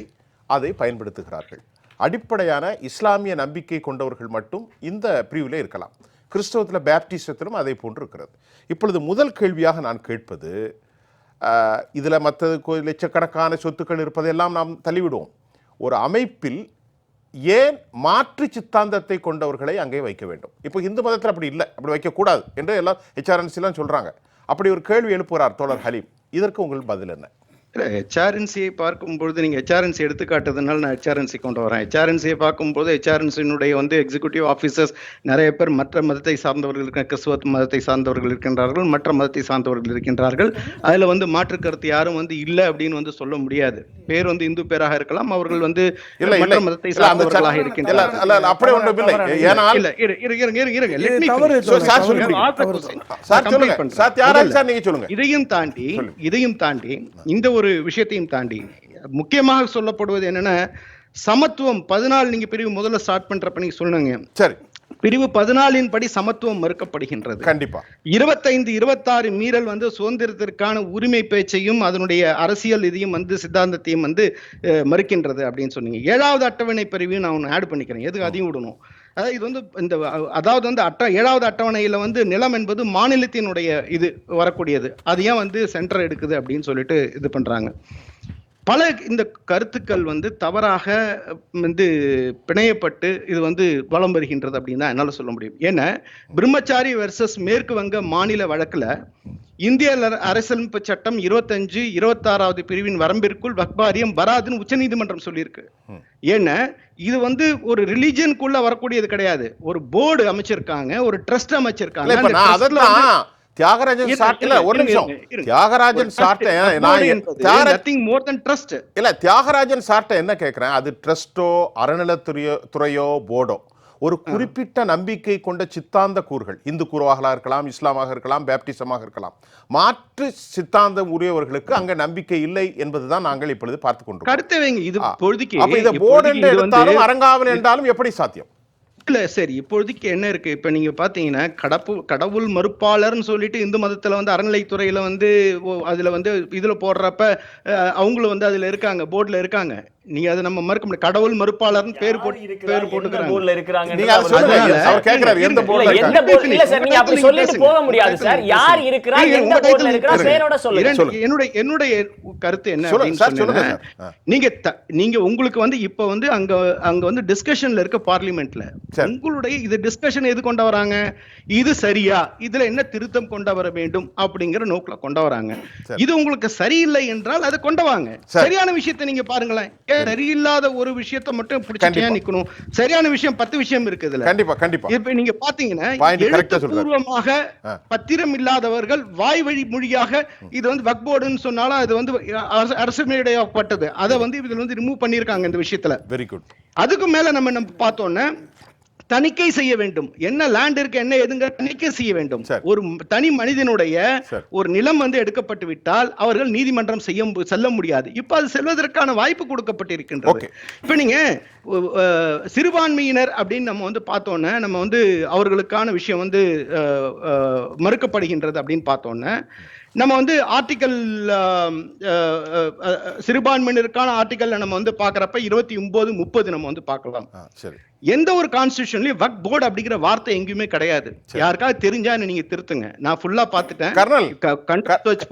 அதை பயன்படுத்துகிறார்கள். அடிப்படையான இஸ்லாமிய நம்பிக்கை கொண்டவர்கள் மட்டும் இந்த பிரிவிலே இருக்கலாம். கிறிஸ்தவத்தில் பேப்டிசத்திலும் அதே போன்று இருக்கிறது. இப்பொழுது முதல் கேள்வியாக நான் கேட்பது, இதில் மற்ற லட்சக்கணக்கான சொத்துக்கள் இருப்பதெல்லாம் நாம் தள்ளிவிடுவோம். ஒரு அமைப்பில் ஏன் மாற்று சித்தாந்தத்தை கொண்டவர்களை அங்கே வைக்க வேண்டும்? இப்போ இந்து மதத்தில் அப்படி இல்லை, அப்படி வைக்கக்கூடாது என்று எல்லாம் ஹெச்ஆர்என்சிலாம் சொல்கிறாங்க. அப்படி ஒரு கேள்வி எழுப்புகிறார் தோழர் ஹலீம். இதற்கு உங்கள் பதில் என்ன? இல்லை, ஹெச்ஆர்என்சியை பார்க்கும்பொழுது நீங்கள் ஹெச்ஆர்என்சி எடுத்துக்காட்டுறதுனால நான் ஹெச்ஆர்என்சி கொண்டு வரேன். ஹெச்ஆர்என்சியை பார்க்கும்போது ஹெச்ஆர்என்சியினுடைய வந்து எக்ஸிக்யூட்டிவ் ஆஃபீஸர்ஸ் நிறைய பேர் மற்ற மதத்தை சார்ந்தவர்கள் இருக்க, கிறிஸ்துவ மதத்தை சார்ந்தவர்கள் இருக்கின்றார்கள், மற்ற மதத்தை சார்ந்தவர்கள் இருக்கின்றார்கள். அதில் வந்து மாற்று கருத்து யாரும் வந்து இல்லை அப்படின்னு வந்து சொல்ல முடியாது. பேர் வந்து இந்து பேராக இருக்கலாம், அவர்கள் வந்து மற்ற மதத்தை சார்ந்தவர்களாக இருக்கின்றார்கள். இதையும் தாண்டி இந்த ஒரு விஷயத்தையும் தாண்டி முக்கியமாக சொல்லப்படுவது என்னன்னா, சமத்துவம் 14 நீங்க பிரிவு முதல்ல ஸ்டார்ட் பண்றப்ப நீங்க சொல்லுங்க. சரி, பிரிவு 14 படி சமத்துவம் மறுக்கப்படுகின்றது. கண்டிப்பா 25, 26 மீறல் வந்து சுதந்திரத்திற்கான உரிமை பேச்சையும் அதனுடைய அரசியல் இதையும் வந்து சித்தாந்தத்தையும் வந்து மறுக்கின்றது அப்படின்னு சொன்னீங்க. 7வது அட்டவணை பிரிவையும் நான் ஆட் பண்ணிக்கிறேன். எதுக்கு அதையும் விடணும்? அதாவது இது வந்து இந்த அதாவது வந்து 7வது அட்டவணையில வந்து நிலம் என்பது மாநிலத்தினுடைய இது வரக்கூடியது. அது ஏன் வந்து சென்டர் எடுக்குது அப்படின்னு சொல்லிட்டு இது பண்றாங்க. பல இந்த கருத்துக்கள் வந்து தவறாக வந்து பிணையப்பட்டு இது வந்து வலம் வருகின்றது அப்படின்னு தான் என்னால் சொல்ல முடியும். ஏன்னா பிரம்மச்சாரி வெர்சஸ் மேற்கு வங்க மாநில வழக்குல இந்திய அரசியலமைப்பு சட்டம் 25, 26வது பிரிவின் வரம்பிற்குள் வக்ஃப் வாரியம் வராதுன்னு உச்சநீதிமன்றம் சொல்லியிருக்கு. ஏன்னா இது வந்து ஒரு ரிலிஜியனுக்குள்ள வரக்கூடியது கிடையாது. ஒரு போர்டு அமைச்சிருக்காங்க, ஒரு ட்ரஸ்ட் அமைச்சிருக்காங்க. தியாகராஜன் சாட்ல ஒரு நிமிஷம், தியாகராஜன் சாட்டை தியாகராஜன் சாட்டை என்ன கேட்கிறேன், அது ட்ரஸ்டோ அறநிலைத்துறையோ போர்டோ ஒரு குறிப்பிட்ட நம்பிக்கை கொண்ட சித்தாந்த கூறுகள், இந்து குருவாக இருக்கலாம், இஸ்லாமாக இருக்கலாம், பேப்டிசமாக இருக்கலாம், மாற்று சித்தாந்தம் உரியவர்களுக்கு அங்க நம்பிக்கை இல்லை என்பதுதான் நாங்கள் இப்பொழுது பார்த்து கொண்டிருக்கிறோம். கருத்தை வைங்க. இது இப்பொழுதுக்கு அப்ப இத போர்டு என்று எடுத்தாலும் அரங்காவல் என்றாலும் எப்படி சாத்தியம்? இல்ல சரி, இப்பொழுதைக்கு என்ன இருக்கு, இப்ப நீங்க பாத்தீங்கன்னா கடவுள் மறுப்பாளர்னு சொல்லிட்டு இந்து மதத்துல வந்து அறநிலைத்துறையில வந்து அதுல வந்து இதுல போடுறப்ப அவங்களும் வந்து அதுல இருக்காங்க, போர்டுல இருக்காங்க. நீங்க அதை நம்ம மறுக்க முடியாது. கடவுள் மறுப்பாளர்னு பேர் போட்டுக்கிறாங்க. போர்டுல இருக்காங்க. நீங்க அது சொல்லுங்க. அவர் கேக்குறாரு எந்த போர்டுல எந்த போர்டு இல்ல சார், நீங்க அப்படி சொல்லிட்டு போக முடியாது சார். யார் இருக்கறா, எந்த போர்டுல இருக்கறா, பேரோட சொல்லுங்க. என்னுடைய கருத்து என்ன அப்படின்னு சொன்னா, நீங்க உங்களுக்கு வந்து இப்ப வந்து அங்க வந்து டிஸ்கஷன்ல இருக்க பார்லிமெண்ட்ல உங்களுடைய இது டிஸ்கஷன் எது கொண்டு வராங்க, இது சரியா, இதுல என்ன திருத்தம் கொண்டு வர வேண்டும் அப்படிங்கிற நோக்கில கொண்டு வராங்க. இது உங்களுக்கு சரியில்லை என்றால் அதை கொண்டு வாங்க. சரியான விஷயத்தை நீங்க பாருங்களேன். சரியில்லாத ஒரு விஷயத்தை மட்டும் பிடிச்சிட்டே நிக்கணும். சரியான விஷயம் 10 விஷயம் இருக்குதுல. கண்டிப்பா கண்டிப்பா. இப்ப நீங்க பாத்தீங்கன்னா எழுத்துப்பூர்வமாக பத்திரம் இல்லாதவர்கள் வாய் வழி மொழியாக இது வந்து வக்ஃப் போர்டுன்னு சொன்னாலும் அது வந்து அரசுமையுடையப்பட்டது. அதை வந்து இதுல வந்து ரிமூவ் பண்ணிருக்காங்க இந்த விஷயத்துல. Very good. அதுக்கு மேல நம்ம பார்த்தோம்னா தணிக்கை செய்ய வேண்டும். என்ன லேண்ட் இருக்கு, என்ன எதுங்க தணிக்கை செய்ய வேண்டும். ஒரு தனி மனிதனுடைய ஒரு நிலம் வந்து எடுக்கப்பட்டு விட்டால் அவர்கள் நீதிமன்றம் செல்ல முடியாது. இப்ப அது செல்வதற்கான வாய்ப்பு கொடுக்கப்பட்டிருக்கின்றது. இப்ப நீங்க சிறுபான்மையினர் அப்படின்னு நம்ம வந்து பார்த்தோன்னா, நம்ம வந்து அவர்களுக்கான விஷயம் வந்து மறுக்கப்படுகின்றது அப்படின்னு பார்த்தோன்னா, நம்ம வந்து ஆர்டிகல் சிறுபான்மையினருக்கான ஆர்டிகல் நம்ம வந்து பாக்குறப்ப 29, 30 நம்ம வந்து பார்க்கலாம். எந்த ஒரு கான்ஸ்டிடியூஷன்லயும் வக்ஃப் போர்டு அப்படிங்கிற வார்த்தை எங்கேயுமே கிடையாது. யாருக்காவது தெரிஞ்சா நீங்க திருத்துங்க. நான் ஃபுல்லா பாத்துட்டேன்.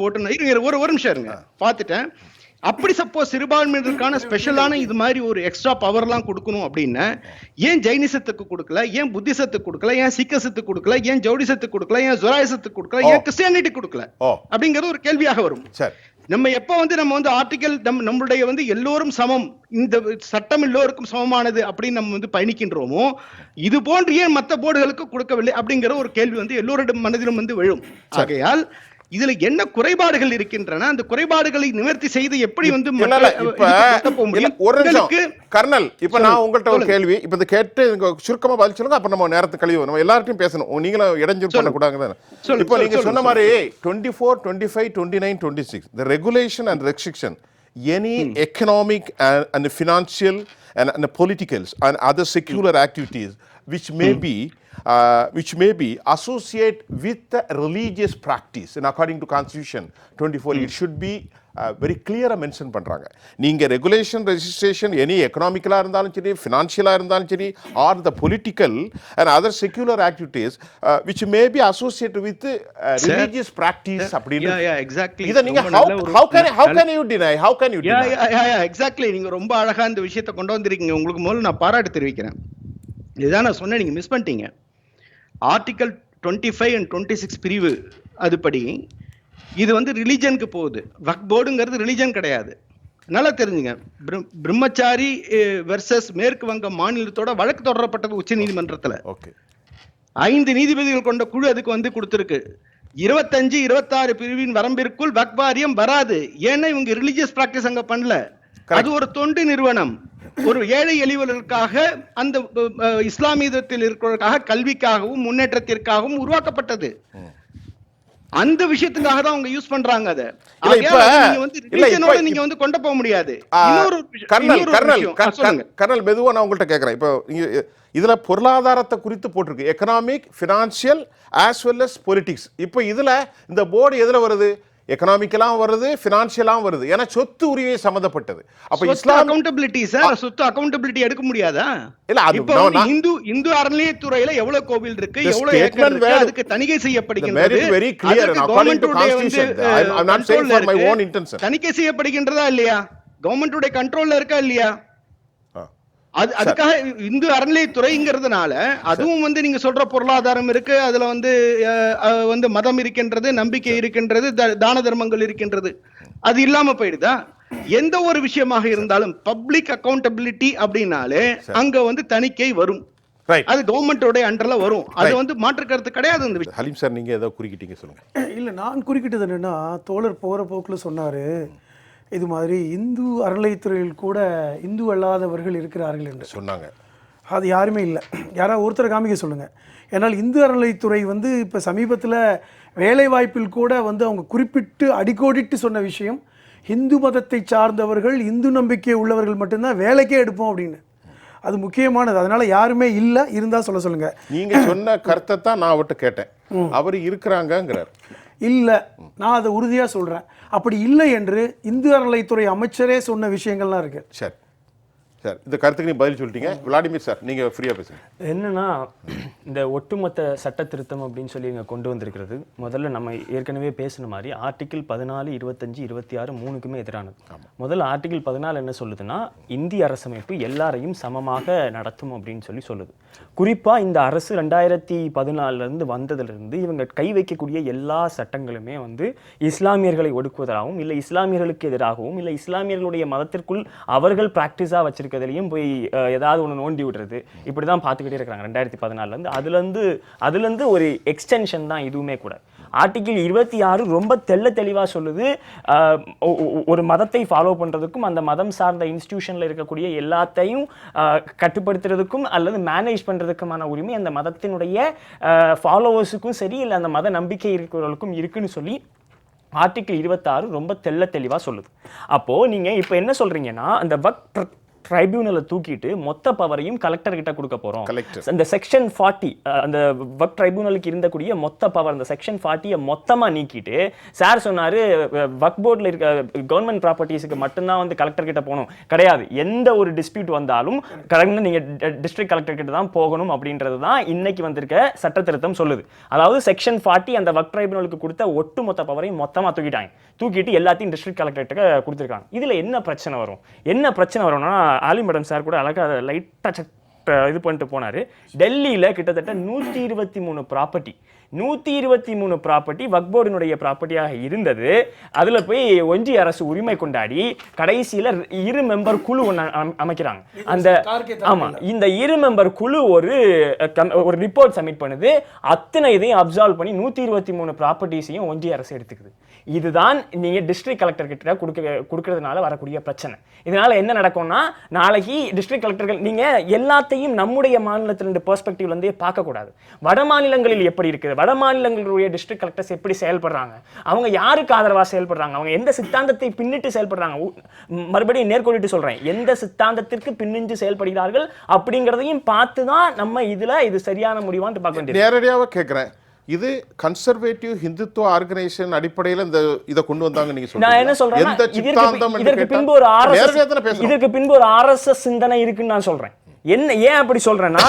போட்டு ஒரு நிமிஷம் இருங்க, பாத்துட்டேன். அப்படி சப்போஸ் சிறுபான்மையினருக்கான ஸ்பெஷலான இது மாதிரி ஒரு எக்ஸ்ட்ரா பவர் எல்லாம் கொடுக்கணும் அப்படின்னா ஏன் ஜெயினிசத்துக்கு கொடுக்கல, ஏன் புத்திசத்துக்கு கொடுக்கல, ஏன் சீக்கிசத்துக்கு கொடுக்கல, ஏன் ஜவுடிசத்துக்கு கொடுக்கல, ஏன் ஜொராயிசத்துக்கு கொடுக்கல, ஏன் கிறிஸ்டியானிட்டி கொடுக்கல அப்படிங்கிறது ஒரு கேள்வியாக வரும். நம்ம எப்ப வந்து நம்ம வந்து ஆர்டிகல் நம்மளுடைய வந்து எல்லோரும் சமம், இந்த சட்டம் எல்லோருக்கும் சமமானது அப்படின்னு நம்ம வந்து பயணிக்கின்றோமோ, இது போன்று ஏன் மற்ற போர்டுகளுக்கு கொடுக்கவில்லை அப்படிங்கிற ஒரு கேள்வி வந்து எல்லோருடைய மனதிலும் வந்து விழும். ஆகையால் இதுல என்ன குறைபாடுகள் இருக்கின்றன, அந்த குறைபாடுகளை நிவர்த்தி செய்து எப்படி வந்து கர்னல், இப்ப நான் உங்கள்ட்ட ஒரு கேள்வி இப்ப இதை கேட்டு சுருக்கமா பதில் சொல்லுங்க, அப்ப நம்ம நேரத்துக்கு கழிவு நம்ம எல்லார்ட்டையும் பேசணும், நீங்களும் இடைஞ்சல் பண்ணக்கூடாது. இப்ப நீங்க சொன்ன மாதிரி 24, 25, 29, 26 the regulation and restriction any economic and financial and political and other secular activities which may be associated with the religious practice, and according to Constitution 24 it should be very clear mention பண்றாங்க. நீங்க regulation registration any எக்கனாமிக்கலா இருந்தாலும் சரி, ஃபினான்ஷியலா இருந்தாலும் சரி, R the political and other secular activities which may be associated with religious practice அப்படின்னு. இத நீங்க how can you deny exactly. நீங்க ரொம்ப அழகா இந்த விஷயத்தை கொண்டு வந்திருக்கீங்க. உங்களுக்கு முதல்ல நான் பாராட்டு தெரிவிக்கிறேன். இதுதான் நான் சொன்னேன், நீங்க மிஸ் பண்ணிட்டீங்க. ஆர்டிகல் 25 and 26 பிரிவு அதுபடி இது வந்து ரிலிஜனுக்கு போகுது. வக்ஃப் போர்டுங்கிறது ரிலிஜன் கிடையாது. நல்லா தெரிஞ்சுங்க. பிரம்மச்சாரி வெர்சஸ் மேற்கு வங்க மாநிலத்தோட வழக்கு தொடரப்பட்டது உச்ச நீதிமன்றத்துல. 5 நீதிபதிகள் கொண்ட குழு அதுக்கு வந்து கொடுத்திருக்கு. 25, 26 பிரிவின் வரம்பிற்குள் வக்ஃப் வாரியம் வராது. ஏன்னா இவங்க ரிலிஜியஸ் பிராக்டிஸ் அங்க பண்ணல. அது ஒரு தொண்டு நிறுவனம், ஒரு ஏழை எளியவர்களுக்காக, அந்த இஸ்லாமியத்தில் இருக்கிறவர்களுக்காக, கல்விக்காகவும் முன்னேற்றத்திற்காகவும் உருவாக்கப்பட்டது. அந்த விஷயத்துக்காக தான் அவங்க யூஸ் பண்றாங்க. அதை நீங்க வந்து கொண்டு போக முடியாது. கர்னல் மெதுவா நான் உங்கள்கிட்ட கேட்கிறேன். இப்போ இதுல பொருளாதாரத்தை குறித்து போட்டிருக்கு, economic, financial as well as politics. இப்போ இதுல இந்த போர்டு எதுல வருது? எக்கனாமிக்கலாம் வருது, பினான்சியலாம் வருது. ஏன்னா சொத்து உரிமை சம்பந்தப்பட்டது. அப்ப இஸ்லாம் அக்கவுண்டபிலிட்டி சார், சொத்து அக்கவுண்டபிலிட்டி எடுக்க முடியாதா? இல்ல அது இந்து அறநிலையத்துறையில எவ்வளவு கோவில் இருக்கு, எவ்வளவு ஏக்கர் இருக்கு, அதுக்கு தணிக்கை செய்யப்படுகின்றது. Very clear according to constitution. I am not saying for my own intention. தணிக்கை செய்யப்படுகின்றதா இல்லையா? கவர்மெண்டோட கண்ட்ரோல்ல இருக்கா இல்லையா? அதுக்காக இந்து அறநிலையத்துறைங்கிறதுனால அதுவும் வந்து நீங்க சொல்ற பொருளாதாரம் இருக்கு, அதுல வந்து மதம் இருக்கின்றது, நம்பிக்கை இருக்கின்றது, தான தர்மங்கள் இருக்கின்றது. அது இல்லாம போயிடுதா? எந்த ஒரு விஷயமாக இருந்தாலும் பப்ளிக் அக்கவுண்டபிலிட்டி அப்படின்னாலே அங்க வந்து தணிக்கை வரும். அது கவர்மெண்டோட அண்டர்ல வரும். அது வந்து மாற்று கருத்து கிடையாது. இந்த விஷயம் ஹலீம் சார் நீங்க ஏதோ குறுக்கிட்டீங்க, சொல்லுங்க. இல்ல, நான் குறுக்கிட்டது என்னன்னா, தோழர் போற போக்குல சொன்னாரு இது மாதிரி இந்து அறநிலையத்துறையில் கூட இந்து அல்லாதவர்கள் இருக்கிறார்கள் என்று சொன்னாங்க. அது யாருமே இல்லை. யாராவது ஒருத்தரை காமிக்க சொல்லுங்கள். ஏன்னால் இந்து அறநிலைத்துறை வந்து இப்போ சமீபத்தில் வேலைவாய்ப்பில் கூட வந்து அவங்க குறிப்பிட்டு அடிக்கோடிட்டு சொன்ன விஷயம், இந்து மதத்தை சார்ந்தவர்கள், இந்து நம்பிக்கை உள்ளவர்கள் மட்டும்தான் வேலைக்கே எடுப்போம் அப்படின்னு. அது முக்கியமானது. அதனால யாருமே இல்லை, இருந்தால் சொல்லுங்கள். நீங்கள் சொன்ன கருத்தை தான் நான் அவர்கிட்ட கேட்டேன். அவர் இருக்கிறாங்கங்கிறார். இல்லை, நான் அதை உறுதியாக சொல்கிறேன். அப்படி இல்லை என்று இந்து அறநிலைத்துறை அமைச்சரே சொன்ன விஷயங்கள்லாம் இருக்கு. சரி சார், இந்த கருத்துக்கு நீ பதில் சொல்லிட்டீங்க. விளாடிமிர் சார், நீங்கள் ஃப்ரீயாக பேசுங்க. என்னன்னா, இந்த ஒட்டுமொத்த சட்ட திருத்தம் அப்படின்னு சொல்லி இங்கே கொண்டு வந்திருக்கிறது, முதல்ல நம்ம ஏற்கனவே பேசின மாதிரி ஆர்டிகிள் 14, 25, 26 மூணுக்குமே எதிரானது. முதல்ல ஆர்டிகிள் 14 என்ன சொல்லுதுன்னா, இந்திய அரசமைப்பு எல்லாரையும் சமமாக நடத்தும் அப்படின்னு சொல்லி சொல்லுது. குறிப்பாக இந்த அரசு 2014 வந்ததுலேருந்து இவங்க கை வைக்கக்கூடிய எல்லா சட்டங்களுமே வந்து இஸ்லாமியர்களை ஒடுக்குவதாகவும், இல்லை இஸ்லாமியர்களுக்கு எதிராகவும், இல்லை இஸ்லாமியர்களுடைய மதத்திற்குள் அவர்கள் ப்ராக்டிஸாக வச்சிருக்கிறதுலையும் போய் ஏதாவது ஒன்று நோண்டி விடுறது, இப்படி தான் பார்த்துக்கிட்டே இருக்கிறாங்க 2014. அதுலேருந்து ஒரு எக்ஸ்டென்ஷன் தான் இதுவுமே கூட. ஆர்டிகிள் 26 ரொம்ப தெளிவாக சொல்லுது, ஒரு மதத்தை ஃபாலோ பண்ணுறதுக்கும் அந்த மதம் சார்ந்த இன்ஸ்டிடியூஷனில் இருக்கக்கூடிய எல்லாத்தையும் கட்டுப்படுத்துறதுக்கும் அல்லது மேனேஜ் பண்ணுறதுக்குமான உரிமை அந்த மதத்தினுடைய ஃபாலோவர்ஸுக்கும் சரி, இல்லை அந்த மத நம்பிக்கை இருக்கிறவர்களுக்கும் இருக்குன்னு சொல்லி ஆர்டிகிள் 26 ரொம்ப தெளிவாக சொல்லுது. அப்போது நீங்கள் இப்போ என்ன சொல்கிறீங்கன்னா, அந்த வக்ஃப் ட்ரைபியூனலை தூக்கிட்டு மொத்த பவரையும் கலெக்டர் கிட்ட கொடுக்க போறோம். அந்த செக்ஷன் 40, அந்த வக்ஃப் ட்ரைபியூனலுக்கு இருந்தக்கூடிய மொத்த பவர், அந்த செக்ஷன் 40 மொத்தமா நீக்கிட்டு, சார் சொன்னாரு வக்ஃப் போர்டில் இருக்க கவர்மெண்ட் ப்ராப்பர்ட்டிஸுக்கு மட்டும்தான் வந்து கலெக்டர் கிட்ட போகணும், கிடையாது. எந்த ஒரு டிஸ்பியூட் வந்தாலும் கரெக்டாக நீங்க டிஸ்ட்ரிக்ட் கலெக்டர் கிட்ட தான் போகணும் அப்படின்றது தான் இன்னைக்கு வந்திருக்க சட்ட திருத்தம் சொல்லுது. அதாவது செக்ஷன் 40 அந்த வக்ஃப் ட்ரைபியூனலுக்கு கொடுத்த ஒட்டு மொத்த பவரையும் மொத்தமா தூக்கிட்டு எல்லாத்தையும் டிஸ்ட்ரிக்ட் கலெக்டர்கிட்ட கொடுத்துருக்காங்க. இதுல என்ன பிரச்சனை வரும்னா, ஆலி மேடம் சார் கூட அழகாக லைட்டாக இது பண்ணிட்டு போனார். டெல்லியில் கிட்டத்தட்ட 123 ப்ராப்பர்ட்டி வக்ஃப் போர்டினுடைய ப்ராப்பர்ட்டியாக இருந்தது. அதில் போய் ஒன்றிய அரசு உரிமை கொண்டாடி கடைசியில் 2 மெம்பர் குழு ஒன்று அமைக்கிறாங்க. இந்த 2 மெம்பர் குழு ஒரு ரிப்போர்ட் சப்மிட் பண்ணுது. அத்தனை இதையும் அப்சால்வ் பண்ணி 123 ப்ராப்பர்ட்டிஸையும் ஒன்றிய அரசு எடுத்துக்குது. இதுதான் நீங்கள் டிஸ்ட்ரிக்ட் கலெக்டர் கிட்ட கொடுக்கறதுனால வரக்கூடிய பிரச்சனை. இதனால என்ன நடக்கும்னா, நாளைக்கு டிஸ்ட்ரிக்ட் கலெக்டர்கள் நீங்கள் எல்லாத்தையும் நம்முடைய மாநிலத்திலிருந்து பெர்ஸ்பெக்டிவ்ல இருந்தே பார்க்கக்கூடாது. வட மாநிலங்களில் எப்படி இருக்குது, வட மாநிலங்களுடைய டிஸ்ட்ரிக்ட் கலெக்டர்ஸ் எப்படி செயல்படுறாங்க, அவங்க யாருக்கு ஆதரவாக செயல்படுறாங்க, அவங்க எந்த சித்தாந்தத்தை பின்னிட்டு செயல்படுறாங்க, மறுபடியும் நேர்கோடிட்டு சொல்றேன், எந்த சித்தாந்தத்திற்கு பின்னிட்டு செயல்படுகிறார்கள் அப்படிங்கிறதையும் பார்த்து தான் நம்ம இது சரியான முடிவான்னு பார்க்க வேண்டியது. நேரடியாக கேட்குறேன், இது கன்சர்வேட்டிவ் ஹிந்துத்துவ ஆர்கனைசேஷன் அடிப்படையில் இதை கொண்டு வந்தாங்க நீங்க சொல்றீங்க. நான் என்ன சொல்றேன், இதற்கு பின்பு ஒரு ஆர்எஸ்எஸ் சிந்தனை இருக்குன்னு நான் சொல்றேன். ஏன் அப்படி சொல்றேன்னா,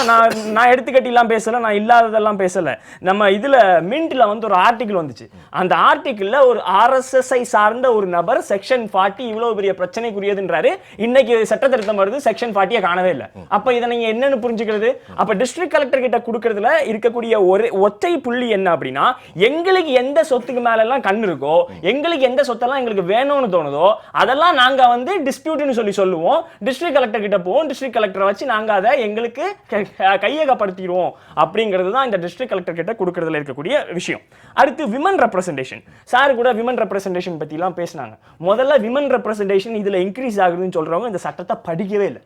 நான் எடுத்துக்கட்டிலாம் பேசல, நான் இல்லாததெல்லாம் பேசல. நம்ம இதுல மின்ட்ல வந்து ஒரு ஆர்டிகிள் வந்துச்சு. அந்த ஆர்டிகிள்ல ஒரு ஆர்எஸ்எஸ்ஐ சார்ந்த ஒரு நபர் செக்ஷன் 40 இவ்வளவு பெரிய பிரச்சனைக்குரியதுன்றாரு. இன்னைக்கு சட்ட திருத்தம் வருது, செக்ஷன் 40 காணவே இல்லை. அப்ப இதை நீங்க என்னன்னு புரிஞ்சுக்கிறது? அப்ப டிஸ்ட்ரிக்ட் கலெக்டர் கிட்ட கொடுக்கறதுல இருக்கக்கூடிய ஒரு ஒற்றை புள்ளி என்ன அப்படின்னா, எங்களுக்கு எந்த சொத்துக்கு மேல எல்லாம் கண் இருக்கோ, எங்களுக்கு எந்த சொத்தெல்லாம் எங்களுக்கு வேணும்னு தோணுதோ அதெல்லாம் நாங்க வந்து டிஸ்பியூட்னு சொல்லுவோம். டிஸ்ட்ரிக்ட் கலெக்டர் கிட்ட போவோம். டிஸ்ட்ரிக்ட் கலெக்டரை வச்சு நாங்க அதை எங்களுக்கு கையகப்படுத்திடுவோம் அப்படிங்கிறது தான் இந்த டிஸ்ட்ரிக்ட் கலெக்டர் கிட்ட கொடுக்கறதுல இருக்கக்கூடிய விஷயம். அடுத்து விமன் ரெப்ரசன்டேஷன். சார் கூட விமன் ரெப்ரசன்டேஷன் பத்தி எல்லாம் பேசினாங்க. முதல்ல விமன் ரெப்ரசன்டேஷன் இதுல இன்க்ரீஸ் ஆகுதுன்னு சொல்றவங்க இந்த சட்டத்தை படிக்கவே இல்லை.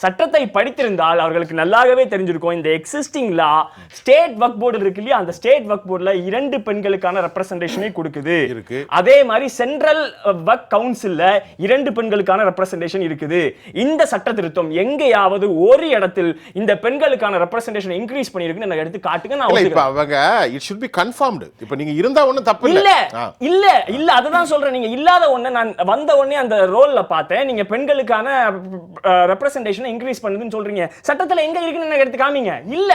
சட்டத்தை படித்திருந்தால் அவர்களுக்கு நல்லாவே தெரிஞ்சிருக்கும். இந்த எக்ஸிஸ்டிங் லா ஸ்டேட் வக்ஃப் போர்டு இருக்கு இல்லையா, அந்த ஸ்டேட் வக்ஃப் போர்டுல 2 பெண்களுக்கான ரெப்ரசன்டேஷனை கொடுக்குது. அதே மாதிரி சென்ட்ரல் வக்ஃப் கவுன்சில்ல 2 பெண்களுக்கான ரெப்ரசன்டேஷன் இருக்குது. இந்த சட்ட திருத்தம் எங்கேயாவது ஒரு இடத்தில் இந்த பெண்களுக்கான ரெப்ரசன்டேஷன் இன்க்ரீஸ் பண்ணிருக்குன்னு எனக்கு எடுத்து காட்டுங்க. நான் இப்ப அவங்க இட் ஷுட் பீ கன்ஃபர்ம்ட். இப்ப நீங்க இருந்தா ஒண்ணு தப்பு இல்ல அததான் சொல்றேன். நீங்க இல்லாத ஒண்ணே நான் வந்த உடனே அந்த ரோல்ல பார்த்தேன். நீங்க பெண்களுக்கான ரெப்ரசன்டேஷன் இன்க்ரீஸ் பண்ணுதுன்னு சொல்றீங்க. சட்டத்துல எங்க இருக்குன்னு எனக்கு எடுத்து காமிங்க. இல்ல,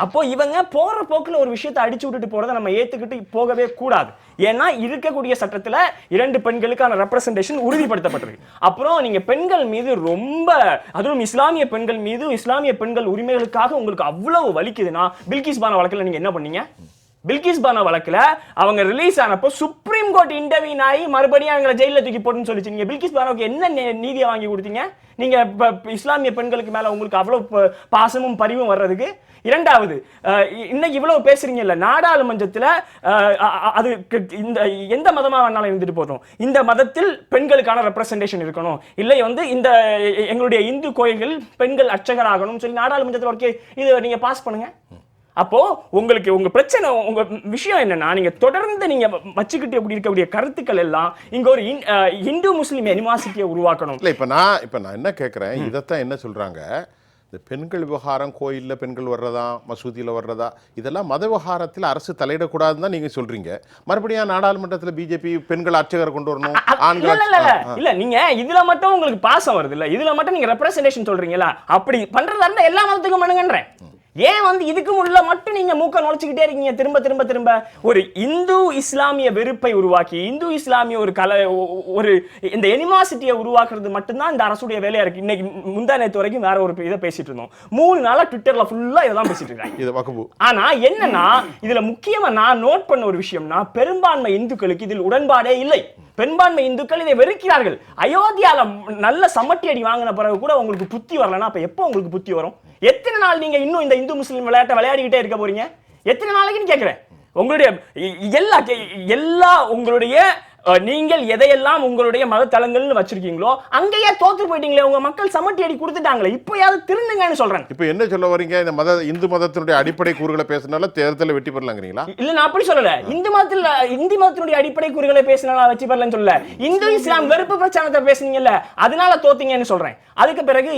அப்போ இவங்க போற போக்குல ஒரு விஷயத்தை அடிச்சு விட்டுட்டு போறதை நம்ம ஏத்துக்கிட்டு போகவே கூடாது. ஏன்னா இருக்கக்கூடிய சட்டத்துல 2 பெண்களுக்கான ரெப்ரசன்டேஷன் உறுதிப்படுத்தப்பட்டிருக்கு. அப்புறம் நீங்க பெண்கள் மீது ரொம்ப, அதுவும் இஸ்லாமிய பெண்கள் மீது, இஸ்லாமிய பெண்கள் உரிமைகளுக்காக உங்களுக்கு அவ்வளவு வலிக்குதுன்னா, பில்கிஸ் பானோ வழக்கில் நீங்க என்ன பண்ணீங்க? பில்கிஸ் பானோ வழக்குல அவங்க ரிலீஸ் ஆனப்போ சுப்ரீம் கோர்ட் இன்டர்வியூன் ஆகி மறுபடியும் அவங்களை ஜெயில தூக்கி போட்டுன்னு சொல்லிச்சு. நீங்க பில்கிஸ் பானோக்கு என்ன நீதியை வாங்கி கொடுத்தீங்க? நீங்க இஸ்லாமிய பெண்களுக்கு மேல உங்களுக்கு அவ்வளவு பாசமும் பரிவும் வர்றதுக்கு. இரண்டாவது, இன்னைக்கு இவ்வளவு பேசுறீங்கல்ல, நாடாளுமன்றத்தில் அது இந்த எந்த மதமா வேணாலும் இருந்துட்டு போதும், இந்த மதத்தில் பெண்களுக்கான ரெப்ரசன்டேஷன் இருக்கணும், இல்லை வந்து இந்த எங்களுடைய இந்து கோயில்கள் பெண்கள் அர்ச்சகராகணும் சொல்லி நாடாளுமன்றத்தில் இது நீங்க பாஸ் பண்ணுங்க. அப்போ உங்களுக்கு உங்க பிரச்சனை, உங்க விஷயம் என்னன்னா, நீங்க தொடர்ந்து நீங்க வச்சுக்கிட்டு இருக்கக்கூடிய கருத்துக்கள் எல்லாம் இங்க ஒரு இந்து முஸ்லிம் அனிமாசிட்டியை உருவாக்கணும். இல்லை, இப்ப நான் என்ன கேட்கிறேன், இதைத்தான் என்ன சொல்றாங்க, இந்த பெண்கள் விவகாரம், கோயிலில் பெண்கள் வர்றதா, மசூதியில் வர்றதா, இதெல்லாம் மத விவகாரத்தில் அரசு தலையிடக்கூடாதுன்னு தான் நீங்க சொல்றீங்க. மறுபடியும் நாடாளுமன்றத்தில் பிஜேபி பெண்கள் அர்ச்சகர் கொண்டு வரணும், ஆண்கள் இல்ல, நீங்க இதுல மட்டும் உங்களுக்கு பாசம் வருது இல்ல, இதுல மட்டும் நீங்க ரெப்ரசன்டேஷன் சொல்றீங்களா? அப்படி பண்றதா இருந்தா எல்லா மதத்துக்கும் பண்ணுங்கன்றேன். ஏன் வந்து இதுக்கு உள்ள மட்டும் நீங்க மூக்க நுழைச்சிக்கிட்டே இருக்கீங்க திரும்ப திரும்ப திரும்ப? ஒரு இந்து இஸ்லாமிய வெறுப்பை உருவாக்கி, இந்து இஸ்லாமிய ஒரு இந்த எனிமாசிட்டியை உருவாக்குறது மட்டும்தான் இந்த அரசுடைய வேலையா இருக்கு. இன்னைக்கு முந்தா நேத்து வரைக்கும் வேற ஒரு இதை பேசிட்டு இருந்தோம், 3 நாளா ட்விட்டர்ல ஃபுல்லா இதெல்லாம் பேசிட்டு இருக்காங்க. ஆனா என்னன்னா, இதுல முக்கியமா நான் நோட் பண்ண ஒரு விஷயம்னா, பெரும்பான்மை இந்துக்களுக்கு இதில் உடன்பாடே இல்லை. பெரும்பான்மை இந்துக்கள் இதை வெறுக்கிறார்கள். அயோத்தியால நல்ல சமட்டி அடி வாங்கின பிறகு கூட உங்களுக்கு புத்தி வரலன்னா அப்ப எப்போ உங்களுக்கு புத்தி வரும்? எத்தனை நாள் நீங்க இன்னும் இந்த இந்து முஸ்லிம் விளையாட்டை விளையாடிக்கிட்டே இருக்க போறீங்க? எத்தனை நாளைக்குன்னு கேட்கிறேன். உங்களுடைய எல்லா உங்களுடைய நீங்கள் எதையெல்லாம் உங்களுடைய மத தலங்கள்னு வச்சிருக்கீங்களோ அங்கேயே தோத்து போயிட்டீங்களே. உங்க மக்கள் சமட்டி அடி கொடுத்துட்டாங்களே, இப்பயாவது திருந்துங்கன்னு சொல்றேன். இப்போ என்ன சொல்ல வரீங்க? இந்த இந்து மதத்தினுடைய அடிப்படை கூறுகளை பேசினால தேர்தலில் வெற்றி பெறலாங்கிறீங்களா? இல்ல, நான் அப்படி சொல்லல. இந்து மதத்தினுடைய அடிப்படை கூறுகளை பேசினால வெற்றி பெறலன்னு சொல்லல. இந்து இஸ்லாம் வெறுப்பு பிரச்சாரத்தை பேசுனீங்கல்ல, அதனால தோத்தீங்கன்னு சொல்றேன். அதுக்கு பிறகு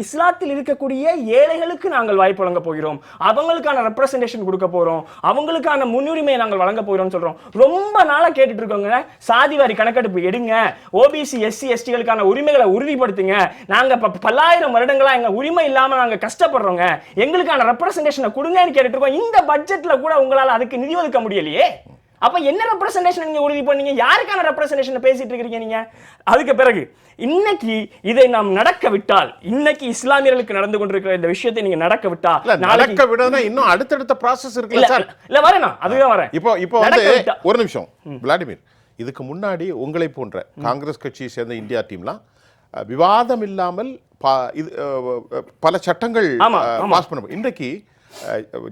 இஸ்லாத்தில் இருக்கக்கூடிய ஏழைகளுக்கு நாங்கள் வாய்ப்பு வழங்க போகிறோம், அவங்களுக்கான ரெப்ரசன்டேஷன் கொடுக்க போறோம், அவங்களுக்கான முன்னுரிமையை நாங்கள் வழங்க போகிறோம் சொல்றோம். ரொம்ப நாளா கேட்டுட்டு இருக்கோங்க, சாதிவாரி கணக்கெடுப்பு எடுங்க, ஓபிசி எஸ்சி எஸ்டிகளுக்கான உரிமைகளை உறுதிப்படுத்துங்க, நாங்க பல்லாயிரம் வருடங்களா எங்க உரிமை இல்லாம நாங்க கஷ்டப்படுறோங்க, எங்களுக்கான ரெப்ரசன்டேஷனை கொடுங்கன்னு கேட்டுட்டு இருக்கோம். இந்த பட்ஜெட்ல கூட உங்களால அதுக்கு நிதி ஒதுக்க முடியலையே. அப்ப என்ன ரெப்ரசன்டேஷன் நீங்க உறுதி பண்ணீங்க? யாருக்கான ரெப்ரசன்டேஷன் பேசிட்டு இருக்கீங்க நீங்க? அதுக்கு பிறகு இன்னைக்கு இதை நாம் நடக்க விட்டால், இன்னைக்கு இஸ்லாமியர்களுக்கு நடந்து கொண்டிருக்கிற இந்த விஷயத்தை நீங்க நடக்க விட்டால், நடக்க விடனா இன்னும் அடுத்தடுத்த process இருக்குல்ல சார்? இல்ல வரேனா, அதுதான் வரேன். இப்போ வந்து ஒரு நிமிஷம் விளாடிமிர், இதுக்கு முன்னாடி உங்களை போன்ற காங்கிரஸ் கட்சியை சேர்ந்த இந்தியா டீம்லாம் விவாதம் இல்லாமல் பல சட்டங்கள் பாஸ் பண்ண, இன்றைக்கு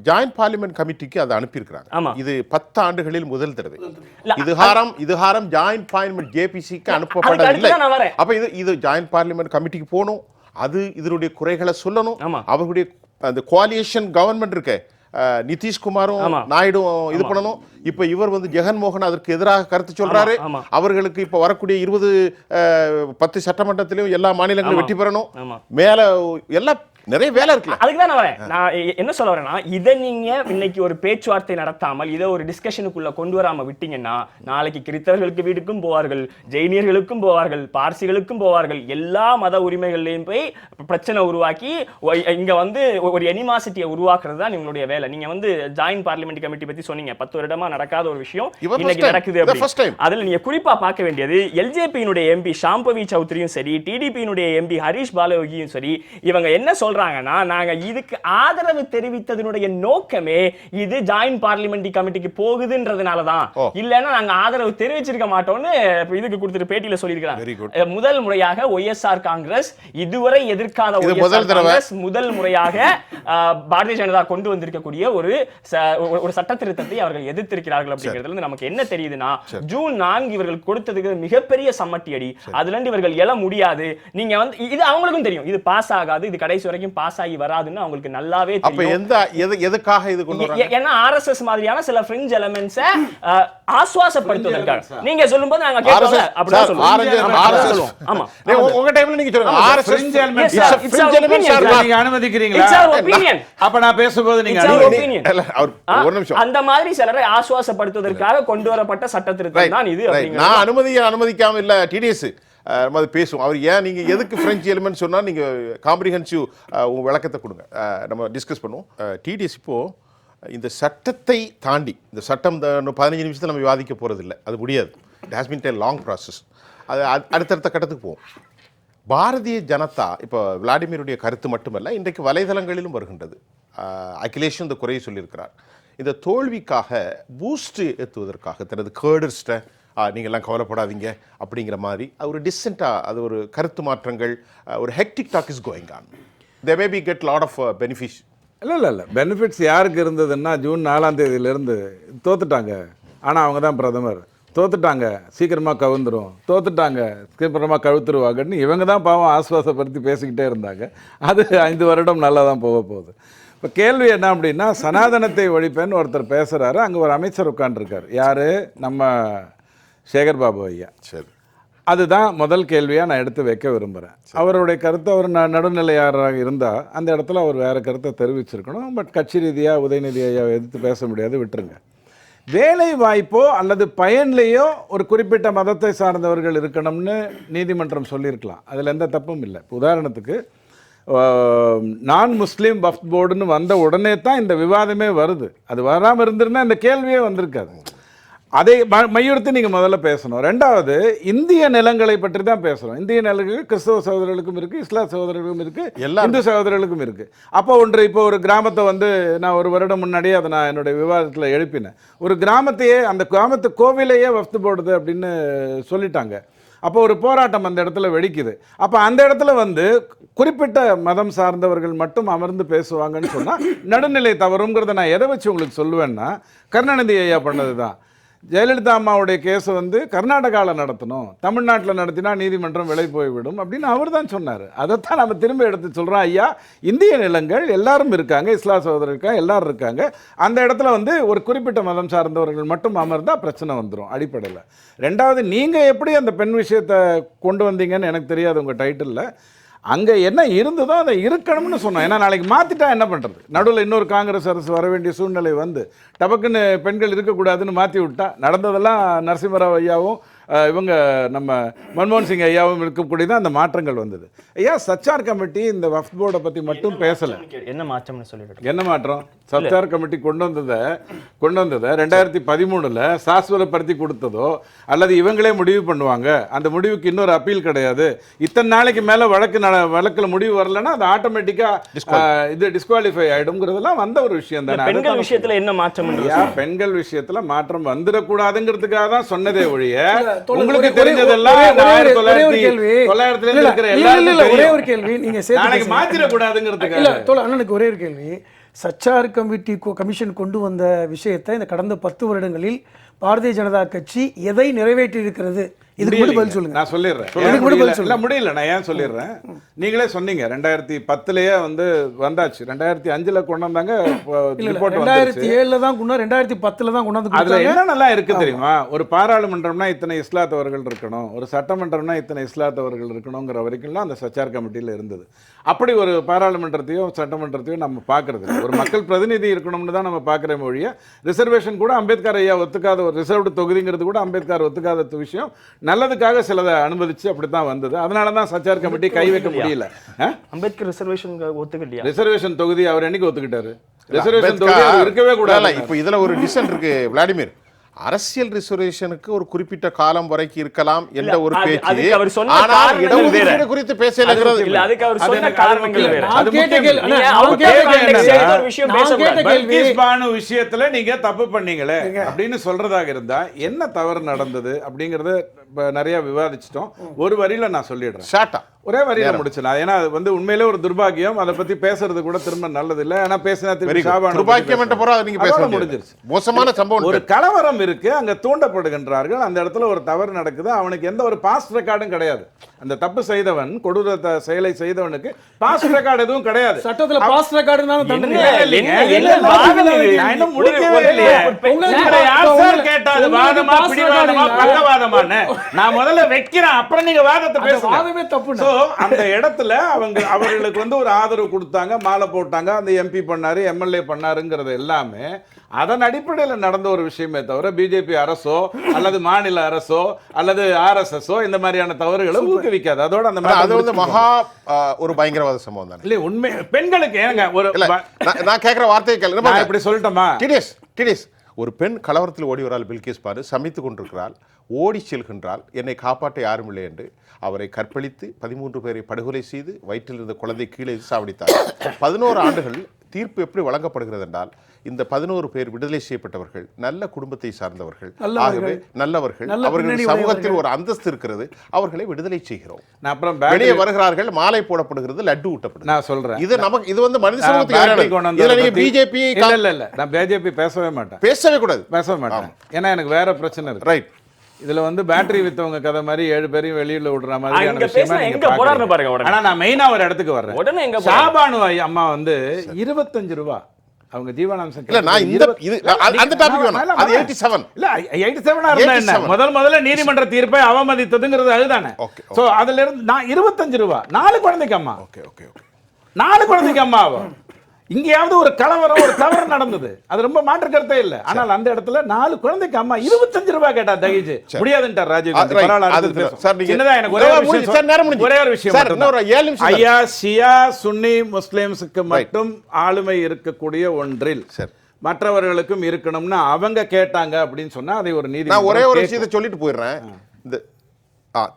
ஜாயிண்ட் பார்லிமெண்ட் கமிட்டிக்கு அதை அனுப்பியிருக்கிறாங்க. இது 10 ஆண்டுகளில் முதல் தடவை. இதுகாரம் ஜாயிண்ட் பார்லிமெண்ட் ஜேபிசிக்கு அனுப்பப்படவில்லை. அப்ப இது ஜாயிண்ட் பார்லிமெண்ட் கமிட்டிக்கு போகணும், அது இதனுடைய குறைகளை சொல்லணும். அவர்களுடைய அந்த கோலியேஷன் கவர்மெண்ட் இருக்கு, நிதிஷ்குமாரும் நாயுடும் இது பண்ணணும். இப்ப இவர் வந்து ஜெகன்மோகன் அதற்கு எதிராக கருத்து சொல்றாரு. அவர்களுக்கு இப்ப வரக்கூடிய 10 சட்டமன்றத்திலும் எல்லா மாநிலங்களும் வெற்றி பெறணும். மேல எல்லாம் நிறைய வேலை இருக்கு. அதுக்கு தான் நான் என்ன சொல்ல வரேன்னா, இதை நீங்க இன்னைக்கு ஒரு பேச்சுவார்த்தை நடத்தாமல் இதை ஒரு டிஸ்கஷனுக்குள்ள கொண்டு வராம விட்டீங்கன்னா, நாளைக்கு கிறிஸ்தவர்களுக்கு வீட்டுக்கும் போவார்கள், ஜெயினியர்களுக்கும் போவார்கள், பார்சிகளுக்கும் போவார்கள், எல்லா மத உரிமைகள்லையும் போய் பிரச்சனை உருவாக்கி இங்க வந்து ஒரு எனிமாசிட்டியை உருவாக்குறது தான் உங்களுடைய வேலை. நீங்க வந்து ஜாயிண்ட் பார்லிமெண்ட் கமிட்டி பத்தி சொன்னீங்க, 10 வருடமா நடக்காத ஒரு விஷயம் இன்னைக்கு நடக்குது. அதுல நீங்க குறிப்பா பார்க்க வேண்டியது, எல்ஜேபியினுடைய எம்பி ஷாம்பவி சௌத்ரியும் சரி, டிடிபியினுடைய எம்பி ஹரிஷ் பாலயோகியும் சரி, இவங்க என்ன சொல்றாங்கன்னா, நாங்க இதுக்கு ஆதரவு தெரிவித்ததனுடைய நோக்கமே இது ஜாயிண்ட் பார்லிமெண்ட் கமிட்டிக்கு போகுதுன்றதுனால தான், இல்லன்னா நாங்க ஆதரவு தெரிவிச்சிருக்க மாட்டோம்னு இதுக்கு கொடுத்துட்டு பேட்டியில சொல்லியிருக்காங்க. முதல் முறையாக ஒய்எஸ்ஆர் காங்கிரஸ், இதுவரை எதிர்க்காத முதல் முறையாக பாரதிய ஜனதா கொண்டு வந்திருக்கக்கூடிய ஒரு சட்ட திருத்தத்தை அவர்கள் எதிர்த்திருக்கிறார்கள். அப்படிங்கிறதுல நமக்கு என்ன தெரியுதுன்னா, ஜூன் 4 இவர்கள் கொடுத்ததுக்கு மிகப்பெரிய சம்மட்டி அடி. அதுல இருந்து இவர்கள் எழ முடியாது. நீங்க வந்து இது அவங்களுக்கும் தெரியும், இது பாஸ் ஆகாது, இது கடைசி வரைக்கும் பாஸ் ஆகி வராதுன்னு அவங்களுக்கு நல்லாவே தெரியும். எதுக்காக இது கொண்டு வராங்க? ஏன்னா ஆர்எஸ்எஸ் மாதிரியான சில ஃப்ரிஞ்ச் எலிமெண்ட்ஸ் ஆஸ்வாசப்படுத்துவதற்காக நீங்க சொல்லும்போது நாங்க கேட்கல அப்படிதான் சொல்லுவோம். ஆமா, உங்க டைம்ல நீங்க சொல்லுங்க ஆர்எஸ்எஸ் ஃப்ரிஞ்ச் எலிமெண்ட்ஸ் நீங்க அனுமதிக்கிறீங்களா? அப்ப நான் பேசும்போது நீங்க ஒரு நிமிஷம், அந்த மாதிரி சிலரை ஆஸ்வாசப்படுத்துவதற்காக கொண்டு வரப்பட்ட சட்ட திருத்தம் தான் இது. நான் அனுமதிக்காம இல்ல டிடிஎஸ் பேசுவோம். அவர் ஏன் நீங்க எதுக்கு பிரெஞ்சு எலிமெண்ட் சொன்னா நீங்க காம்ப்ரிஹென்சிவ் உங்க விளக்கத்தை கொடுங்க, நம்ம டிஸ்கஸ் பண்ணுவோம். டிடிஎஸ் இப்போ இந்த சட்டத்தை தாண்டி, இந்த சட்டம் 15 நிமிஷத்தில் நம்ம விவாதிக்க போறது இல்லை, அது முடியாது. It has been a long process. அது அடுத்தடுத்த கட்டத்துக்கு போவோம். பாரதிய ஜனதா இப்போ விளாடிமிருடைய கருத்து மட்டுமல்ல, இன்றைக்கு வலைதளங்களிலும் வருகின்றது. அகிலேஷும் இந்த குறையை சொல்லியிருக்கிறார். இந்த தோல்விக்காக பூஸ்ட் ஏற்றுவதற்காக தனது கேடர்ஸ்ட்டை நீங்கள்லாம் கவலைப்படாதீங்க அப்படிங்கிற மாதிரி ஒரு டிசென்ட்டாக அது ஒரு கருத்து மாற்றங்கள் ஒரு hectic talk is going on. They may be get lot of benefits. இல்லை பெனிஃபிட்ஸ் யாருக்கு இருந்ததுன்னா ஜூன் 4ஆம் தேதியிலேருந்து தோத்துட்டாங்க, ஆனால் அவங்க தான் பிரதமர், தோத்துட்டாங்க சீக்கிரமாக கவுந்துரும், தோத்துட்டாங்க சீக்கிரமாக கழுத்துருவாங்கன்னு இவங்க தான் பாவம் ஆஸ்வாசப்படுத்தி பேசிக்கிட்டே இருந்தாங்க. அது 5 வருடம் நல்லா தான் போக போகுது. இப்போ கேள்வி என்ன அப்படின்னா, சனாதனத்தை ஒழிப்பேன்னு ஒருத்தர் பேசுகிறாரு, அங்கே ஒரு அமைச்சர் உட்காந்துருக்கார். யார்? நம்ம சேகர் பாபு ஐயா. சரி, அதுதான் முதல் கேள்வியாக நான் எடுத்து வைக்க விரும்புகிறேன். அவருடைய கருத்தை அவர் நடுநிலையாளராக இருந்தால் அந்த இடத்துல அவர் வேறு கருத்தை தெரிவிச்சிருக்கணும். பட் கட்சி ரீதியாக உதயநிதி ஐயாவை எதிர்த்து பேச முடியாது, விட்டுருங்க. வேலை வாய்ப்போ அல்லது பயன்லேயோ ஒரு குறிப்பிட்ட மதத்தை சார்ந்தவர்கள் இருக்கணும்னு நீதிமன்றம் சொல்லியிருக்கலாம், அதில் எந்த தப்பும் இல்லை. உதாரணத்துக்கு நான் முஸ்லீம் வக்ஃப் போர்டுன்னு வந்த உடனே தான் இந்த விவாதமே வருது. அது வராமல் இருந்திருந்தால் இந்த கேள்வியே வந்திருக்காது. அதை மையுறுத்தி நீங்கள் முதல்ல பேசணும். ரெண்டாவது, இந்திய நிலங்களை பற்றி தான் பேசுகிறோம். இந்திய நிலங்கள் கிறிஸ்தவ சகோதரர்களுக்கும் இருக்குது, இஸ்லாம் சகோதரர்களுக்கும் இருக்குது, இந்து சகோதரர்களுக்கும் இருக்குது. அப்போ இப்போ ஒரு கிராமத்தை நான் 1 வருடம் முன்னாடியே அதை நான் என்னுடைய விவாதத்தில் எழுப்பினேன். ஒரு கிராமத்தையே, அந்த கிராமத்து கோவிலையே வக்ஃப் போடுது அப்படின்னு சொல்லிட்டாங்க. அப்போ ஒரு போராட்டம் அந்த இடத்துல வெடிக்குது. அப்போ அந்த இடத்துல குறிப்பிட்ட மதம் சார்ந்தவர்கள் மட்டும் அமர்ந்து பேசுவாங்கன்னு சொன்னால் நடுநிலை தவறுங்கிறத நான் எதை வச்சு உங்களுக்கு சொல்லுவேன்னா, கருணாநிதி ஐயா பண்ணது தான். ஜெயலலிதா அம்மாவுடைய கேஸை கர்நாடகாவில் நடத்தணும், தமிழ்நாட்டில் நடத்தினா நீதிமன்றம் விலை போய்விடும் அப்படின்னு அவர் தான் சொன்னார். அதைத்தான் நம்ம திரும்ப எடுத்து சொல்கிறோம். ஐயா, இந்திய நிலங்கள் எல்லாரும் இருக்காங்க, இஸ்லாம் சகோதரர் இருக்காங்க, எல்லாரும் இருக்காங்க. அந்த இடத்துல ஒரு குறிப்பிட்ட மதம் சார்ந்தவர்கள் மட்டும் அமர்ந்தால் பிரச்சனை வந்துடும் அடிப்படையில். ரெண்டாவது, நீங்கள் எப்படி அந்த பெண் விஷயத்தை கொண்டு வந்தீங்கன்னு எனக்கு தெரியாது உங்கள் டைட்டிலில். அங்கே என்ன இருந்ததோ அதை இருக்கணும்னு சொன்னோம். ஏன்னா நாளைக்கு மாற்றிட்டா என்ன பண்ணுறது? நடுவில் இன்னொரு காங்கிரஸ் அரசு வர வேண்டிய சூழ்நிலை டபக்குன்னு பெண்கள் இருக்கக்கூடாதுன்னு மாற்றி விட்டா நடந்ததெல்லாம் நரசிம்மராவ் ஐயாவும் இவங்க நம்ம மன்மோகன் சிங் ஐயாவும் இருக்கக்கூடியதான் அந்த மாற்றங்கள் வந்தது. ஐயா, சச்சார் கமிட்டி இந்த வக்ஃப் போர்டை பற்றி மட்டும் பேசலை. என்ன மாற்றம்னு சொல்லிட்டு என்ன மாற்றம்? சச்சார் கமிட்டி கொண்டு வந்ததை 2013 சாஸ்வதப்படுத்தி கொடுத்ததோ அல்லது இவங்களே முடிவு பண்ணுவாங்க, அந்த முடிவுக்கு இன்னொரு அப்பீல் கிடையாது, இத்தனை நாளைக்கு மேலே வழக்கில் முடிவு வரலன்னா அது ஆட்டோமேட்டிக்காக இது டிஸ்குவாலிஃபை ஆகிடும்ங்கிறதெல்லாம் வந்த ஒரு விஷயம் தானே. பெண்கள் விஷயத்தில் என்ன மாற்றம்? பெண்கள் விஷயத்துல மாற்றம் வந்துடக்கூடாதுங்கிறதுக்காக தான் சொன்னதே ஒழிய உங்களுக்கு தெரிஞ்சதெல்லாம் 1900 இருக்கிற எல்லாரும் ஒரே ஒரு கேள்வி நீங்க நாளைக்கு மாத்திரக்கூடாதுங்கிறதுக்காக இல்ல தோழர் அண்ணனுக்கு ஒரே ஒரு கேள்வி. சச்சார் கமிட்டி கமிஷன் கொண்டு வந்த விஷயத்தை இந்த கடந்த 10 வருடங்களில் பாரதிய ஜனதா கட்சி எதை நிறைவேற்றி இருக்கிறது? இதுக்கு மட்டும் பதில் சொல்லுங்க. நான் சொல்லிடுறேன். முடியல, நான் ஏன் சொல்லிடுறேன். நீங்களே சொன்னீங்க 2010லயே வந்தாச்சு, 2005ல கொண்டு வந்தாங்க, 2007ல தான் கொண்டு 2010ல தான் கொண்டு வந்து. அதுல என்ன நல்லா இருக்கு தெரியுமா? ஒரு பாராளுமன்றம்னா இத்தனை இஸ்லாத்தவர்கள் இருக்கணும், ஒரு சட்டமன்றம்னா இத்தனை இஸ்லாத்தவர்கள் இருக்கணுங்கிற வரைக்கும் அந்த சச்சார் கமிட்டியில இருந்தது. அப்படி ஒரு பாராளுமன்றத்தையும் சட்டமன்றத்தையும் நம்ம பார்க்கறது இல்லை. ஒரு மக்கள் பிரதிநிதி இருக்கணும்னு தான் நம்ம பார்க்குற மொழியை. ரிசர்வேஷன் கூட அம்பேத்கர் ஐயா ஒத்துக்காத, ஒரு ரிசர்வ்டு தொகுதிங்கிறது கூட அம்பேத்கர் ஒத்துக்காத விஷயம், நல்லதுக்காக சிலதை அனுமதிச்சு அப்படித்தான் வந்தது. அதனால தான் சச்சார் கமிட்டி கை வைக்க முடியல. அம்பேத்கர் ரிசர்வேஷன் ஒத்துக்கலையா? ரிசர்வேஷன் தொகுதி அவர் என்னைக்கு ஒத்துக்கிட்டாரு? ரிசர்வேஷன் தொகுதி இருக்கவே கூடாது. இப்போ இதுல ஒரு டிசன் இருக்கு விளாடிமிர். அரசியல் ரிசர்வேஷனுக்கு ஒரு குறிப்பிட்ட காலம் வரைக்கும் இருக்கலாம் என்ற ஒரு பேச்சு, ஆனால் இடஒதுக்கீடு குறித்து பேசலங்கிறது இல்ல. அதுக்கு அவர் சொன்ன காரணங்கள் வேற. அது விஷயத்துல நீங்க தப்பு பண்ணீங்களே அப்படின்னு சொல்றதாக இருந்தா என்ன தவறு நடந்தது அப்படிங்கறத நிறைய விவாதிச்சிட்டோம். ஒரு வரியில நான் சொல்லிடுறேன், ஷார்ட்டா ஒரே வரியில முடிச்சலாம். ஏன்னா அது உண்மையிலே ஒரு துர்பாக்கியம். அதை பத்தி பேசுறது கூட திரும்ப நல்லது இல்ல. ஏன்னா பேசினா துர்பாக்கியம் என்ற போற நீங்க பேச முடிஞ்சிருச்சு. மோசமான சம்பவம், ஒரு கலவரம் இருக்கு, அங்க தூண்டப்படுகின்றார்கள், அந்த இடத்துல ஒரு தவறு நடக்குது, அவனுக்கு எந்த ஒரு பாஸ்ட் ரெக்கார்டும் கிடையாது. அந்த தப்பு செய்தவன், கொடூர செயலை செய்தவனுக்கு பாஸ்ட் ரெக்கார்டு எதுவும் கிடையாது. சட்டத்துல பாஸ்ட் ரெக்கார்டு தான் தண்டனை. நான் முதல்ல வைக்கிறேன், அப்புறம் நீங்க வாதத்தை பேசுங்க. அந்த இடத்துல அவர்களுக்கு ஒரு ஆதரவு கொடுத்தாங்க, மாலை போட்டாங்க, அந்த எம்பி பண்ணாரு, எம்எல்ஏ பண்ணாருங்கிறது எல்லாமே அதன் அடிப்படையில் நடந்த ஒரு விஷயமே தவிர பிஜேபி அரசோ அல்லது மாநில அரசோ அல்லது ஆர்எஸ்எஸோ இந்த மாதிரியான தவறுகளை ஊக்குவிக்காது. அதோட அந்த அது மகா ஒரு பயங்கரவாத சம்பவம் தான். இல்லை, உண்மை பெண்களுக்கு ஏங்க ஒரு நான் கேட்கிற வார்த்தையை கேளுங்க. இப்படி சொல்லட்டுமா? டிடிஎஸ் ஒரு பெண் கலவரத்தில் ஓடி வரால், பில்கிஸ் பாரு சமைத்து கொண்டிருக்கிறாள், ஓடி செல்கின்றால், என்னை காப்பாற்ற யாரும் இல்லை என்று அவரை கற்பழித்து 13 பேரை படுகொலை செய்து வயிற்றில் இருந்த குழந்தை கீழே சாவடித்தார். 11 ஆண்டுகள் தீர்ப்பு எப்படி வழங்கப்படுகிறது என்றால் இந்த 11 பேர் விடுதலை செய்யப்பட்டவர்கள் நல்ல குடும்பத்தை சார்ந்தவர்கள், நல்லவர்கள். ஆகவே நல்லவர்கள், நல்ல அவர்கள் பின்னணி சமூகத்தில் ஒரு அந்தஸ்து இருக்கிறது, அவர்களை விடுதலை செய்கிறோம். நான் அப்புறம் வெளியே வருகிறார்கள், மாலை போடப்படுகிறது, லட்டு ஊட்டப்படுகிறது. நான் சொல்றேன், இது நமக்கு இது வந்து மனித சமூகத்துக்கு battery எதிரானது. கொண்டு இதுல வந்ததை நீங்க பத்தி- பிஜேபி இல்ல நான் பிஜேபி பேசவே மாட்டேன், பேசவே கூடாது. பேசவே மாட்டேன். ஏன்னா எனக்கு வேற பிரச்சனை இருக்கு. ரைட். இதுல வந்து பேட்டரி வித்தவங்க கதை மாதிரி 7 பேரையும் வெளியில விடுற மாதிரியான அங்க விஷயமா பேசினா நீங்க எங்க போறாருன்னு பார்க்கறீங்க. பாருங்க உடனே. ஆனா நான் மெயினா ஒரு இடத்துக்கு வர்றேன். உடனே எங்க போறாரு? ஷாபானு அம்மா வந்து 25 ரூபாய் அவங்க ஜீவனாம்சம் இல்ல நான் இந்த இது அந்த டாபிக் வேணும். அது 87. இல்ல 87 இருந்தா என்ன? 87. முதல்ல நீதிமன்ற தீர்ப்பை அவமதித்ததுங்கிறது அதுதானே. Okay, சோ அதுல இருந்து நான் 25 ரூபாய் 4 குழந்தைக்கு அம்மா. Okay okay okay. 4 குழந்தைக்கு அம்மாவா? இங்கேயாவது ஒரு கலவரம் ஒரு தவறு நடந்தது, அது ரொம்ப மாற்று கருத்தே இல்ல. ஆனால் அந்த இடத்துல 4 குழந்தைக்கு அம்மா 25 ரூபாய் கேட்டா தகிச்சு முடியாதுன்றார் ராஜீவ் காந்தி. right. பரவாயில்ல, அது அடுத்து பேசுவோம். சார், நீங்க- சின்னதா எனக்கு ஒரே ஒரு முடிஞ்சு, விஷயம் சார், நேரம் முடிஞ்சு. ஒரே ஒரு விஷயம் சார், மட்டும்தான். இன்னொரு 7 நிமிஷம் ஐயா, ஷியா சுன்னி முஸ்லிம்ஸுக்கு மட்டும் ஆளுமை இருக்கக்கூடிய ஒன்றில் சரி. மற்றவர்களுக்கும் இருக்கணும்னு அவங்க கேட்டாங்க அப்படின்னு சொன்னா அதை ஒரு நீதி நான் ஒரே ஒரு விஷயத்தை சொல்லிட்டு போயிடுறேன். இந்த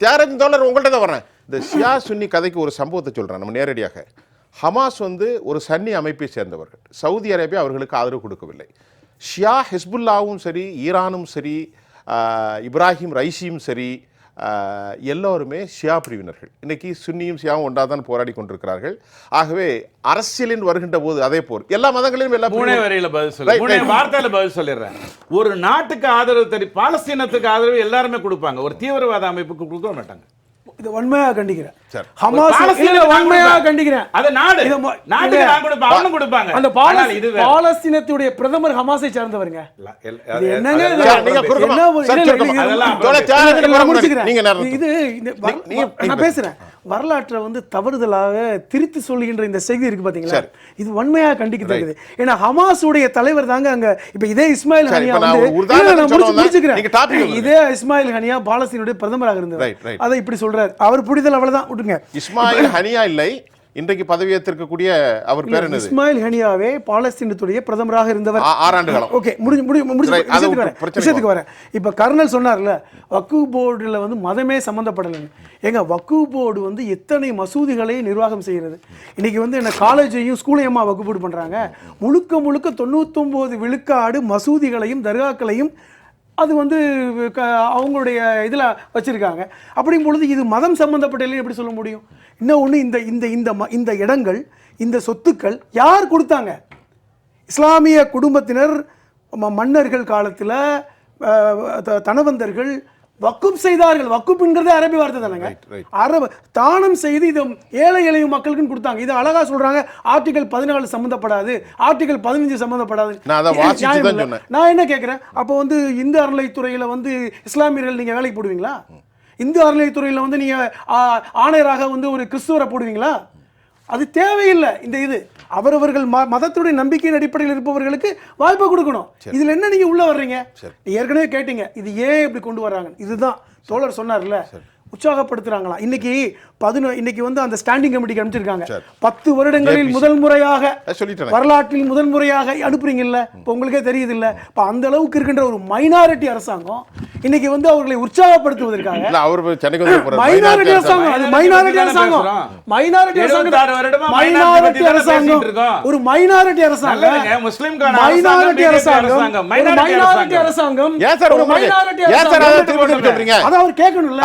தியாகராஜன் தோழர் உங்கள்கிட்ட தான் வர்றேன். இந்த ஷியா சுன்னி கதைக்கு ஒரு சம்பவத்தை சொல்றேன். நம்ம நேரடியாக ஹமாஸ் வந்து ஒரு சன்னி அமைப்பை சேர்ந்தவர்கள். சவுதி அரேபியா அவர்களுக்கு ஆதரவு கொடுக்கவில்லை. ஷியா ஹிஸ்புல்லாவும் சரி, ஈரானும் சரி, இப்ராஹிம் ரைசியும் சரி, எல்லோருமே ஷியா பிரிவினர்கள். இன்னைக்கு சுன்னியும் ஷியாவும் ஒன்றாதான் போராடி கொண்டிருக்கிறார்கள். ஆகவே அரசியலின் வருகின்ற போது அதே போர் எல்லா மதங்களிலும் எல்லா மூணே வரையில பதில் சொல்ல, Right, மூணே right. வார்த்தையில பதில் சொல்லிடுறேன். ஒரு நாட்டுக்கு ஆதரவு பாலஸ்தீனத்துக்கு ஆதரவு எல்லாருமே கொடுப்பாங்க, ஒரு தீவிரவாத அமைப்புக்கு கொடுக்க மாட்டாங்க. இது வன்மையா கண்டிக்கிறேன். சரி. ஹமாஸ் பாலஸ்தீனத்துக்கு இல்ல, வன்மையா கொடுப்பாங்க. கண்டிக்கிறேன். அது நாடு, இது நாட்டுக்கு நான் கொடுப்பேன், அவனும் கொடுப்பாங்க. அந்த ஆனால் இது வேற. பாலஸ்தீனத்துடைய பிரதமர் ஹமாஸை சார்ந்தவருங்க. இது என்னங்க இது? சார், நீங்க கொடுக்கணும். என்ன ஒரு- சார், இல்ல, கொடுக்கணும். இல்ல, அதெல்லாம் இல்ல, தோழர் தியாகராஜன் நான் வர முடிச்சுக்கிறேன். நீங்க நேரம் இது நான் பேசுறேன். வரலாற்றை வந்து தவறுதலாக திருத்தி சொல்லுகின்ற இந்த செய்தி இருக்கு பாத்தீங்களா, இது வன்மையா கண்டிக்கத்தக்கது. ஏன்னா ஹமாஸ் உடைய தலைவர் தாங்க அங்க இப்ப இதே இஸ்மாயில் சரி, ஹனியா இப்ப நான் வந்து ஒரு உதாரணம் இல்ல, நான் சொல்ல வந்தேன். முடிச்சுக்கிறேன். நீங்க topic சொல்லுங்க. இதே இஸ்மாயில் ஹனியா பாலஸ்தீனுடைய பிரதமராக Right, இருந்தவர். right. அதை இப்படி சொல்றாரு. அவர் புரிதல் அவ்வளவுதான், விட்டுங்க. இஸ்மாயில் ஹனியா இல்லை, இன்றைக்கு பதவியேற்றிருக்கக்கூடிய அவர் பேர் என்னது? இஸ்மாயில் ஹனியாவே பாலஸ்தீனத்துடைய பிரதமராக இருந்தவர். 6 ஆண்டு காலம். ஓகே, முடிஞ்சு Right, அது பிரச்சனை விஷயத்துக்கு வரேன். இப்ப கர்னல் சொன்னார்ல, வக்ஃப் போர்டுல வந்து மதமே சம்பந்தப்படலைன்னு. ஏங்க, வக்ஃப் போர்டு வந்து எத்தனை மசூதிகளை நிர்வாகம் செய்கிறது. இன்னைக்கு வந்து என்ன காலேஜையும் ஸ்கூலையுமா வக்ஃப் போர்டு பண்றாங்க? முழுக்க 99 விழுக்காடு மசூதிகளையும் தர்காக்களையும் அது வந்து அவங்களுடைய இதில் வச்சிருக்காங்க. அப்படிங்கும் பொழுது இது மதம் சம்பந்தப்பட்ட எப்படி சொல்ல முடியும்? இன்னொன்று, இந்த இடங்கள், இந்த சொத்துக்கள் யார் கொடுத்தாங்க? இஸ்லாமிய குடும்பத்தினர், மன்னர்கள் காலத்தில் தனவந்தர்கள் வக்குப் செய்தார்கள். வக்குப்ங்கிறதே அரபி வார்த்தை தானேங்க. அரபு தானம் செய்து இது ஏழை எளிய மக்களுக்கு கொடுத்தாங்க. இது அழகா சொல்றாங்க, ஆர்டிகல் 14 சம்பந்தப்படாது, ஆர்டிகல் 15 சம்பந்தப்படாது. நான் என்ன கேட்கிறேன், அப்போ வந்து இந்து அறநிலைத்துறையில வந்து இஸ்லாமியர்கள் நீங்க வேலைக்கு போடுவீங்களா? இந்து அறநிலைத்துறையில வந்து நீங்க ஆணையராக வந்து ஒரு கிறிஸ்துவரை போடுவீங்களா? அது தேவையில்லை. இந்த இது அவரவர்கள் மதத்துடைய நம்பிக்கையின் அடிப்படையில் இருப்பவர்களுக்கு வாய்ப்பு கொடுக்கணும். இதுல என்ன நீங்க உள்ள வர்றீங்க? ஏற்கனவே கேட்டீங்க, இது ஏன் இப்படி கொண்டு வர்றாங்க. இதுதான் தோழர் சொன்னார்ல, உற்சாகப்படுத்துறாங்களா. இன்னைக்கு வந்து அந்த ஸ்டாண்டிங் கமிட்டிக்கு அனுப்பிச்சிருக்காங்க. 10 வருடங்களில் முதல் முறையாக, வரலாற்றில் முதல் முறையாக அனுப்புறீங்கல்ல, இப்போ உங்களுக்கே தெரியுது இல்ல. இப்போ அந்த அளவுக்கு இருக்கின்ற ஒரு மைனாரிட்டி அரசாங்கம் இன்னைக்கு வந்து அவர்களை உற்சாகப்படுத்துவதற்காக மைனாரிட்டி அரசாங்கம், அது மைனாரிட்டி அரசாங்கம், மைனாரிட்டி அரசாங்கம், மைனாரிட்டி அரசாங்கம், ஒரு மைனாரிட்டி அரசாங்கம், முஸ்லிம்கான மைனாரிட்டி அரசாங்கம், மைனாரிட்டி அரசாங்கம், ஒரு மைனாரிட்டி அரசாங்கம். அத அவர் கேட்கணும்ல.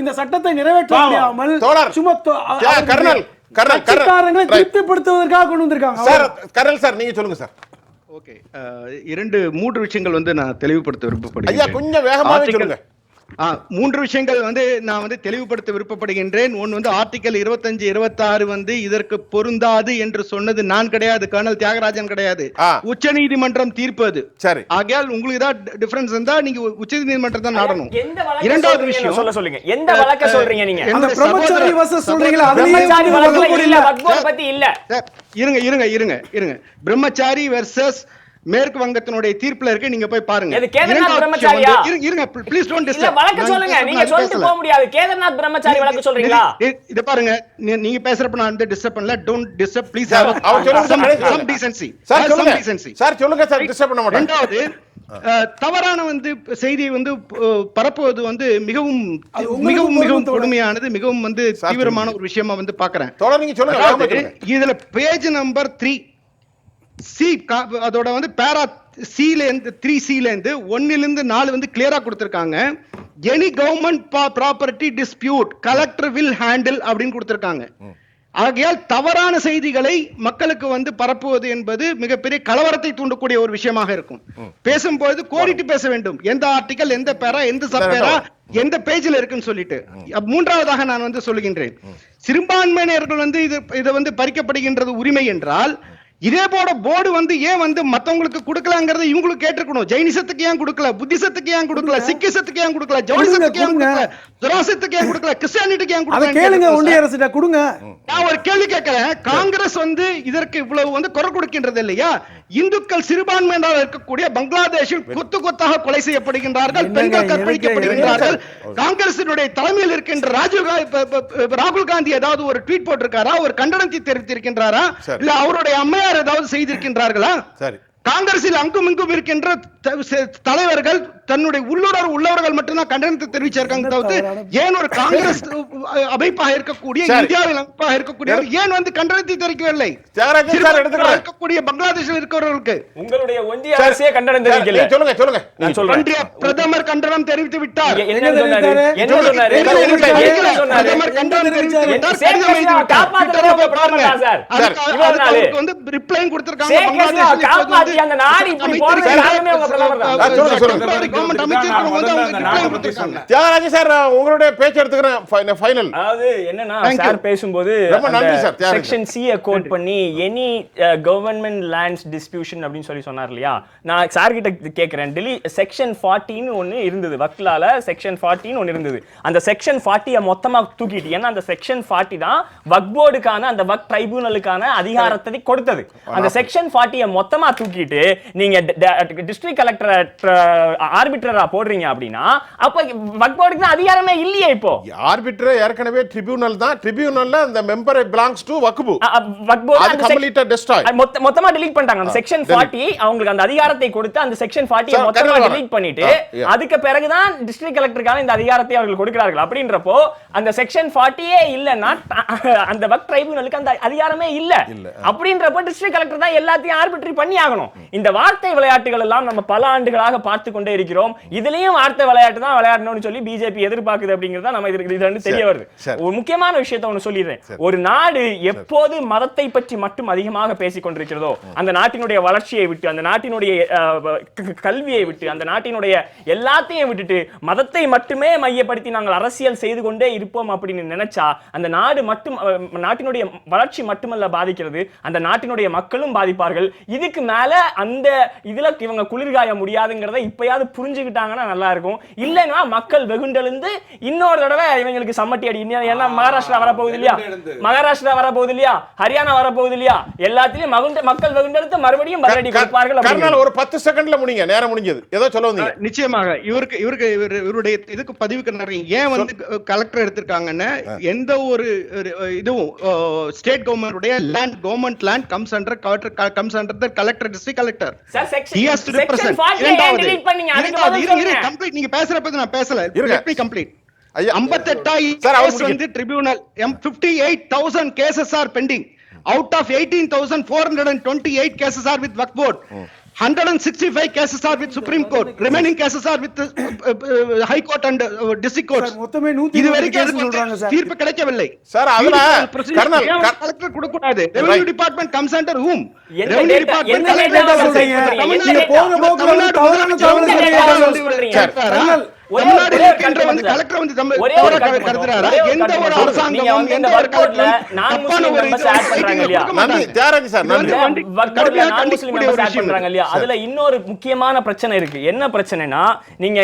இந்த சட்டத்தை நிறைவேற்ற முடியாமல் சும்மா கட்சிக்காரங்களை திருப்திப்படுத்துவதற்காக கொண்டு வந்திருக்காங்க. சார், நீங்க சொல்லுங்க சார். ஓகே, 3 விஷயங்கள் வந்து நான் தெளிவுபடுத்த விருப்பப்படுகிறேன். ஐயா, கொஞ்சம் வேகமாவே சொல்லுங்க. 3 விஷயங்கள் வந்து நான் வந்து தெளிவுபடுத்த விருப்பப்படுகின்றேன். ஒன்று வந்து ஆர்டிகல் 25, 26 வந்து இதற்கு பொருந்தாது என்று சொன்னது நான் கிடையாது, கர்னல் தியாகராஜன் கிடையாது, உச்ச நீதிமன்றம் தீர்ப்பது. சரி, ஆகையால் உங்களுக்கு தான் டிஃபரன்ஸ் இருந்தா நீங்க உச்ச நீதிமன்றம் தான் நாடணும். இரண்டாவது விஷயம் சொல்லுங்க, எந்த வழக்க சொல்றீங்க நீங்க? அந்த பிரம்மச்சாரி வர்சஸ் சொல்றீங்களா? பிரம்மச்சாரி வழக்கு இல்ல, வக்ஃப் பத்தி இல்ல. இருங்க. பிரம்மச்சாரி வெர்சஸ் மேற்கு வங்கத்தினுடைய தீர்ப்புல இருக்கு, நீங்க போய் பாருங்க. இது கேதர்நாத் பிரம்மச்சாரியா? இருங்க, ப்ளீஸ் டோன்ட் டிஸ்டர்ப். இல்ல, வழக்கு சொல்லுங்க. நீங்க சொல்லிட்டு போக முடியாது. கேதர்நாத் பிரம்மச்சாரி வழக்கு சொல்றீங்களா? இத பாருங்க, நீங்க பேசுறப்ப நான் வந்து டிஸ்டர்ப் பண்ணல. Don't disturb please. அவர் சொல்லுங்க, some decency. சார் சொல்லுங்க. சார் சொல்லுங்க சார், டிஸ்டர்ப் பண்ண மாட்டேன். தவறான வந்து செய்தியை வந்து பரப்புவது வந்து மிகவும் மிகவும் மிகவும் கொடுமையானது, மிகவும் வந்து தீவிரமான ஒரு விஷயமா வந்து பாக்குறேன். இதுல பேஜ் நம்பர் 3 சி அதோட வந்து பேரா சில இருந்து 3C ல இருந்து 1 ல இருந்து 4 வந்து கிளியரா கொடுத்திருக்காங்க. Any government property dispute collector will handle அப்படின்னு கொடுத்திருக்காங்க. ஆகையால் தவறான செய்திகளை மக்களுக்கு வந்து பரப்புவது என்பது மிகப்பெரிய கலவரத்தை தூண்டக்கூடிய ஒரு விஷயமாக இருக்கும். பேசும்போது கோடிட்டு பேச வேண்டும், எந்த ஆர்டிகல், எந்த பேரா, எந்த சப்பேரா, எந்த பேஜ்ல இருக்குன்னு சொல்லிட்டு. மூன்றாவதாக நான் வந்து சொல்லுகின்றேன், சிறுபான்மையினர்கள் வந்து இது வந்து பறிக்கப்படுகின்றது உரிமை என்றால், இதே போல போர்டு வந்து ஏன் வந்து மத்தவங்களுக்கு கொடுக்கலாங்கிறத இவங்களுக்கு கேட்டிருக்கணும். ஜெயினிசத்துக்கு ஏன் கொடுக்கல, புத்திசத்துக்கு ஏன் கொடுக்கல, சிக்கிசத்துக்கு ஏன் கொடுக்கல, ஜோனிசத்துக்கு ஏன் கொடுக்கல, துராசத்துக்கு ஏன் கொடுக்கல, கிறிஸ்டியானிட்டிக்கு ஏன் கொடுக்கல கேளுங்க. ஒன்றிய அரசிட்ட கொடுங்க. நான் ஒரு கேள்வி கேட்கிறேன், காங்கிரஸ் வந்து இதற்கு இவ்வளவு வந்து குரல் கொடுக்கின்றது இல்லையா? இந்துக்கள் சிறுபான்மையினராக இருக்கக்கூடிய பங்களாதேஷில் கொத்து கொத்தாக கொலை செய்யப்படுகின்றார்கள், பெண்கள் கற்பழிக்கப்படுகின்றார்கள். காங்கிரசினுடைய தலைமையில் இருக்கின்ற ராகுல் காந்தி ஏதாவது ஒரு ட்வீட் போட்டிருக்காரா, ஒரு கண்டனத்தை தெரிவித்திருக்கின்றாரா, இல்ல அவருடைய அம்மையார் ஏதாவது செய்திருக்கின்றார்களா? காங்கிரஸில் அங்கும் இங்கும் இருக்கின்ற தலைவர்கள் தன்னுடைய உள்ளவர்கள் மட்டும்தான் கண்டனத்தை தெரிவிச்சிருக்காங்க தவிர்த்து ஏன் ஒரு காங்கிரஸ் அமைப்பாக இருக்கக்கூடிய, இந்தியாவில் அமைப்பாக இருக்கக்கூடிய ஏன் வந்து கண்டனத்தை தெரிவிக்கவில்லை? இருக்கக்கூடிய பங்களாதேஷில் இருக்கிறவர்களுக்கு உங்களுடைய ஒன்றிய அரசே கண்டனம் தெரிவிக்கல. சொல்லுங்க. நான் சொல்றேன், பிரதமர் கண்டனம் தெரிவித்து விட்டார். பிரதமர் கண்டனம் தெரிவித்து விட்டார். அவருக்கு வந்து ரிப்ளை கொடுத்திருக்காங்க பங்களாதேஷ். அந்த நாடு இப்படி போறது காரணமே உங்க பிரதமர் தான். தியாகராஜன் சார், உங்களுடைய பேச்சு எடுத்துக்கிறேன் ஃபைனல். அதாவது என்னன்னா, சார் பேசும்போது செக்ஷன் சி கோட் பண்ணி எனி கவர்மெண்ட் லேண்ட்ஸ் டிஸ்பியூஷன் அப்படின்னு சொல்லி சொன்னார் இல்லையா? நான் சார் கிட்ட கேக்குறேன், டெல்லி செக்ஷன் 40 ஒன்னு இருந்தது, வக்லால செக்ஷன் 40 ஒன்னு இருந்தது. அந்த செக்ஷன் 40 மொத்தமா தூக்கிட்டு, ஏன்னா அந்த செக்ஷன் 40 தான் வக்ஃப் போர்டுக்கான, அந்த வக்ஃப் ட்ரைபியூனலுக்கான அதிகாரத்தை கொடுத்தது. அந்த செக்ஷன் 40 மொத்தமா தூக்கிட்டு நீங்க டிஸ்ட்ரிக்ட் கலெக்டர் ஆர்பிட்ரரா போடுறீங்க அப்படின்னா, அப்ப வக்ஃப் போர்டுக்கு அதிகாரமே இல்லையே. இப்போ ஆர்பிட்ரர் ஏற்கனவே ட்ரிபியூனல் தான். ட்ரிபியூனல்ல அந்த member belongs to Waqf board. Waqf board அது கம்ப்ளீட்டா டெஸ்ட்ராய், மொத்தமா டெலீட் பண்ணிட்டாங்க. அந்த செக்ஷன் 40 அவங்களுக்கு அந்த அதிகாரத்தை கொடுத்து அந்த செக்ஷன் 40 மொத்தமா டெலீட் பண்ணிட்டு அதுக்கு பிறகு தான் டிஸ்ட்ரிக்ட் கலெக்டருக்கான இந்த அதிகாரத்தை அவர்கள் கொடுக்கிறார்கள். அப்படின்றப்போ அந்த செக்ஷன் 40 இல்லன்னா அந்த வக்ஃப் ட்ரைபியூனலுக்கு அந்த அதிகாரமே இல்ல. அப்படின்றப்போ டிஸ்ட்ரிக்ட் கலெக்டர் தான் எல்லாத்தையும் ஆர்பிட்ரி பண்ணி ஆகணும். இந்த வார்த்தை விளையாட்டுகள் எல்லாம் நம்ம பல ஆண்டுகளாக பார்த்து கொண்டே இருக்கிறோம். இதுலயும் வார்த்தை விளையாட்டு தான் விளையாடணும்னு சொல்லி பிஜேபி எதிர்பார்க்குது அப்படிங்கறத நம்ம இதுல தெரிய வருது. ஒரு முக்கியமான விஷயத்தை ஒன்னு சொல்லிடுறேன், ஒரு நாடு எப்போது மதத்தை பற்றி மட்டும் அதிகமாக பேசிக் கொண்டிருக்கிறதோ, அந்த நாட்டினுடைய வளர்ச்சியை விட்டு, அந்த நாட்டினுடைய கல்வியை விட்டு, அந்த நாட்டினுடைய எல்லாத்தையும் விட்டுட்டு மதத்தை மட்டுமே மையப்படுத்தி நாங்கள் அரசியல் செய்து கொண்டே இருப்போம் அப்படின்னு நினைச்சா, அந்த நாடு மட்டும், நாட்டினுடைய வளர்ச்சி மட்டுமல்ல பாதிக்கிறது, அந்த நாட்டினுடைய மக்களும் பாதிப்பார்கள். இதுக்கு மேல அந்த இதுல இவங்க குளிர்காய முடியாதுங்கிறத இப்பயாவது புரிஞ்சுக்கிட்டாங்கன்னா நல்லா இருக்கும். இல்லைன்னா மக்கள் வெகுண்டெழுந்து இன்னொரு தடவை இவங்களுக்கு சம்மட்டி அடி. ஏன்னா மகாராஷ்டிரா வரப்போகுது இல்லையா, மகாராஷ்டிரா வரப்போகுது இல்லையா, ஹரியானா வரப்போகுது இல்லையா, எல்லாத்திலும் மக்கள் வெகுண்டெழுந்து மறுபடியும் பதிலடி கொடுப்பார்கள். ஒரு 10 செகண்ட்ல முடிங்க, நேரம் முடிஞ்சது. ஏதோ சொல்ல வந்தீங்க. நிச்சயமாக இவருடைய இதுக்கு பதிவுக்கு நிறைய ஏன் வந்து கலெக்டர் எடுத்திருக்காங்கன்னு, எந்த ஒரு இதுவும் state government land, government land comes under collector, district collector. He has to represent. நீங்க பேசுறப்ப நான் பேசல. Let me complete. 58 வந்து tribunal 58,000 cases are pending. Out of 18,428 cases are with Waqf Board. 165 cases are with Supreme Court. Remaining cases are with High Court and District Courts. இது வரைக்கும் தீர்ப்பு கிடைக்கவில்லை. Sir, அதுல கர்னல் கலெக்டர் கொடுக்க கூடாது. Revenue Department comes under whom? Revenue Department நீங்க போங்க போக்குல தவறான தகவல் கலெக்டர் வந்து கருதுறாரா? எந்த ஒரு அரசாங்கமும் எந்த ஒரு கலெக்டர் நான் முஸ்லிம் மெம்பர்ஸ் ஆட் பண்றாங்க இல்லையா, நன்றி தியாகராஜ் சார், நன்றி. வக்ஃப்ல நான் முஸ்லிம் மெம்பர்ஸ் ஆட் பண்றாங்க இல்லையா, அதுல இன்னொரு முக்கியமான பிரச்சனை இருக்கு. என்ன பிரச்சனைனா, நீங்க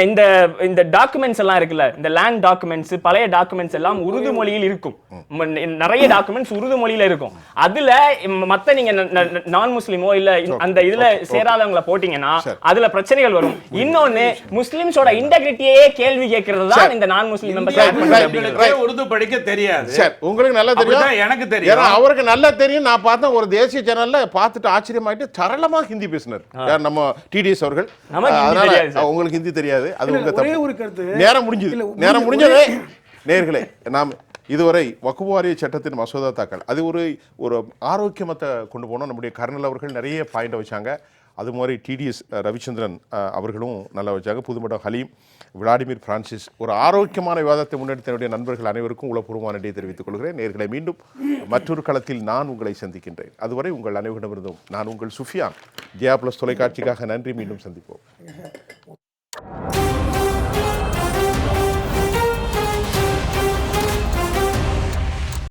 இந்த டாக்குமெண்ட்ஸ் எல்லாம் இருக்குல்ல, இந்த லேண்ட் டாக்குமெண்ட்ஸ், பழைய டாக்குமெண்ட்ஸ் எல்லாம் உருது மொழியில் இருக்கும். நிறைய டாக்குமெண்ட்ஸ் உருது மொழியில இருக்கும். அதுல மத்த நீங்க நான் முஸ்லிமோ இல்ல அந்த இதுல சேராதவங்கள போட்டீங்கன்னா அதுல பிரச்சனைகள் வரும். இன்னொன்னு, முஸ்லிம்ஸோட இன்டெகிரிட்டியே ஹிந்திலேயே கேள்வி கேட்கறது தான் இந்த நான் முஸ்லீம் மெம்பர்ஸ். உருது படிக்க தெரியாது சார் உங்களுக்கு நல்லா தெரியும், அப்படிதான் எனக்கு தெரியும். ஏன்னா அவருக்கு நல்லா தெரியும். நான் பார்த்தேன் ஒரு தேசிய சேனல்ல பார்த்துட்டு ஆச்சரியமாயிட்டு சரளமா ஹிந்தி பேசினார் யார் நம்ம டிடிஎஸ் அவர்கள். நமக்கு ஹிந்தி அதனால தெரியாது சார். உங்களுக்கு ஹிந்தி தெரியாது, அது உங்க ஒரே தப்பு. ஒரு கருத்து. நேரம் முடிஞ்சது, நேரம் முடிஞ்சதே. நேர்களே, நாம் இதுவரை வக்ஃப் வாரிய சட்டத்தின் மசோதா தாக்கல் அது ஒரு ஆரோக்கியமத்தை கொண்டு போனோம். நம்முடைய கர்னல் அவர்கள் நிறைய பாயிண்ட் வச்சாங்க. அது மாதிரி டிடிஎஸ் ரவிச்சந்திரன் அவர்களும் நல்லா வச்சாங்க. புதுமடம் ஹலீம், விளாடிமிர் பிரான்சிஸ் ஒரு ஆரோக்கியமான விவாதத்தை முன்னெடுத்த என்னுடைய நண்பர்கள் அனைவருக்கும் உளப்பூர்வமான நன்றியை தெரிவித்துக் கொள்கிறேன். நேர்களை மீண்டும் மற்றொரு களத்தில் நான் உங்களை சந்திக்கின்றேன். அதுவரை உங்கள் அனைவரிடமிருந்தும் நான் உங்கள் சுஃபியான். ஜியா பிளஸ் தொலைக்காட்சிக்காக நன்றி. மீண்டும் சந்திப்போம்.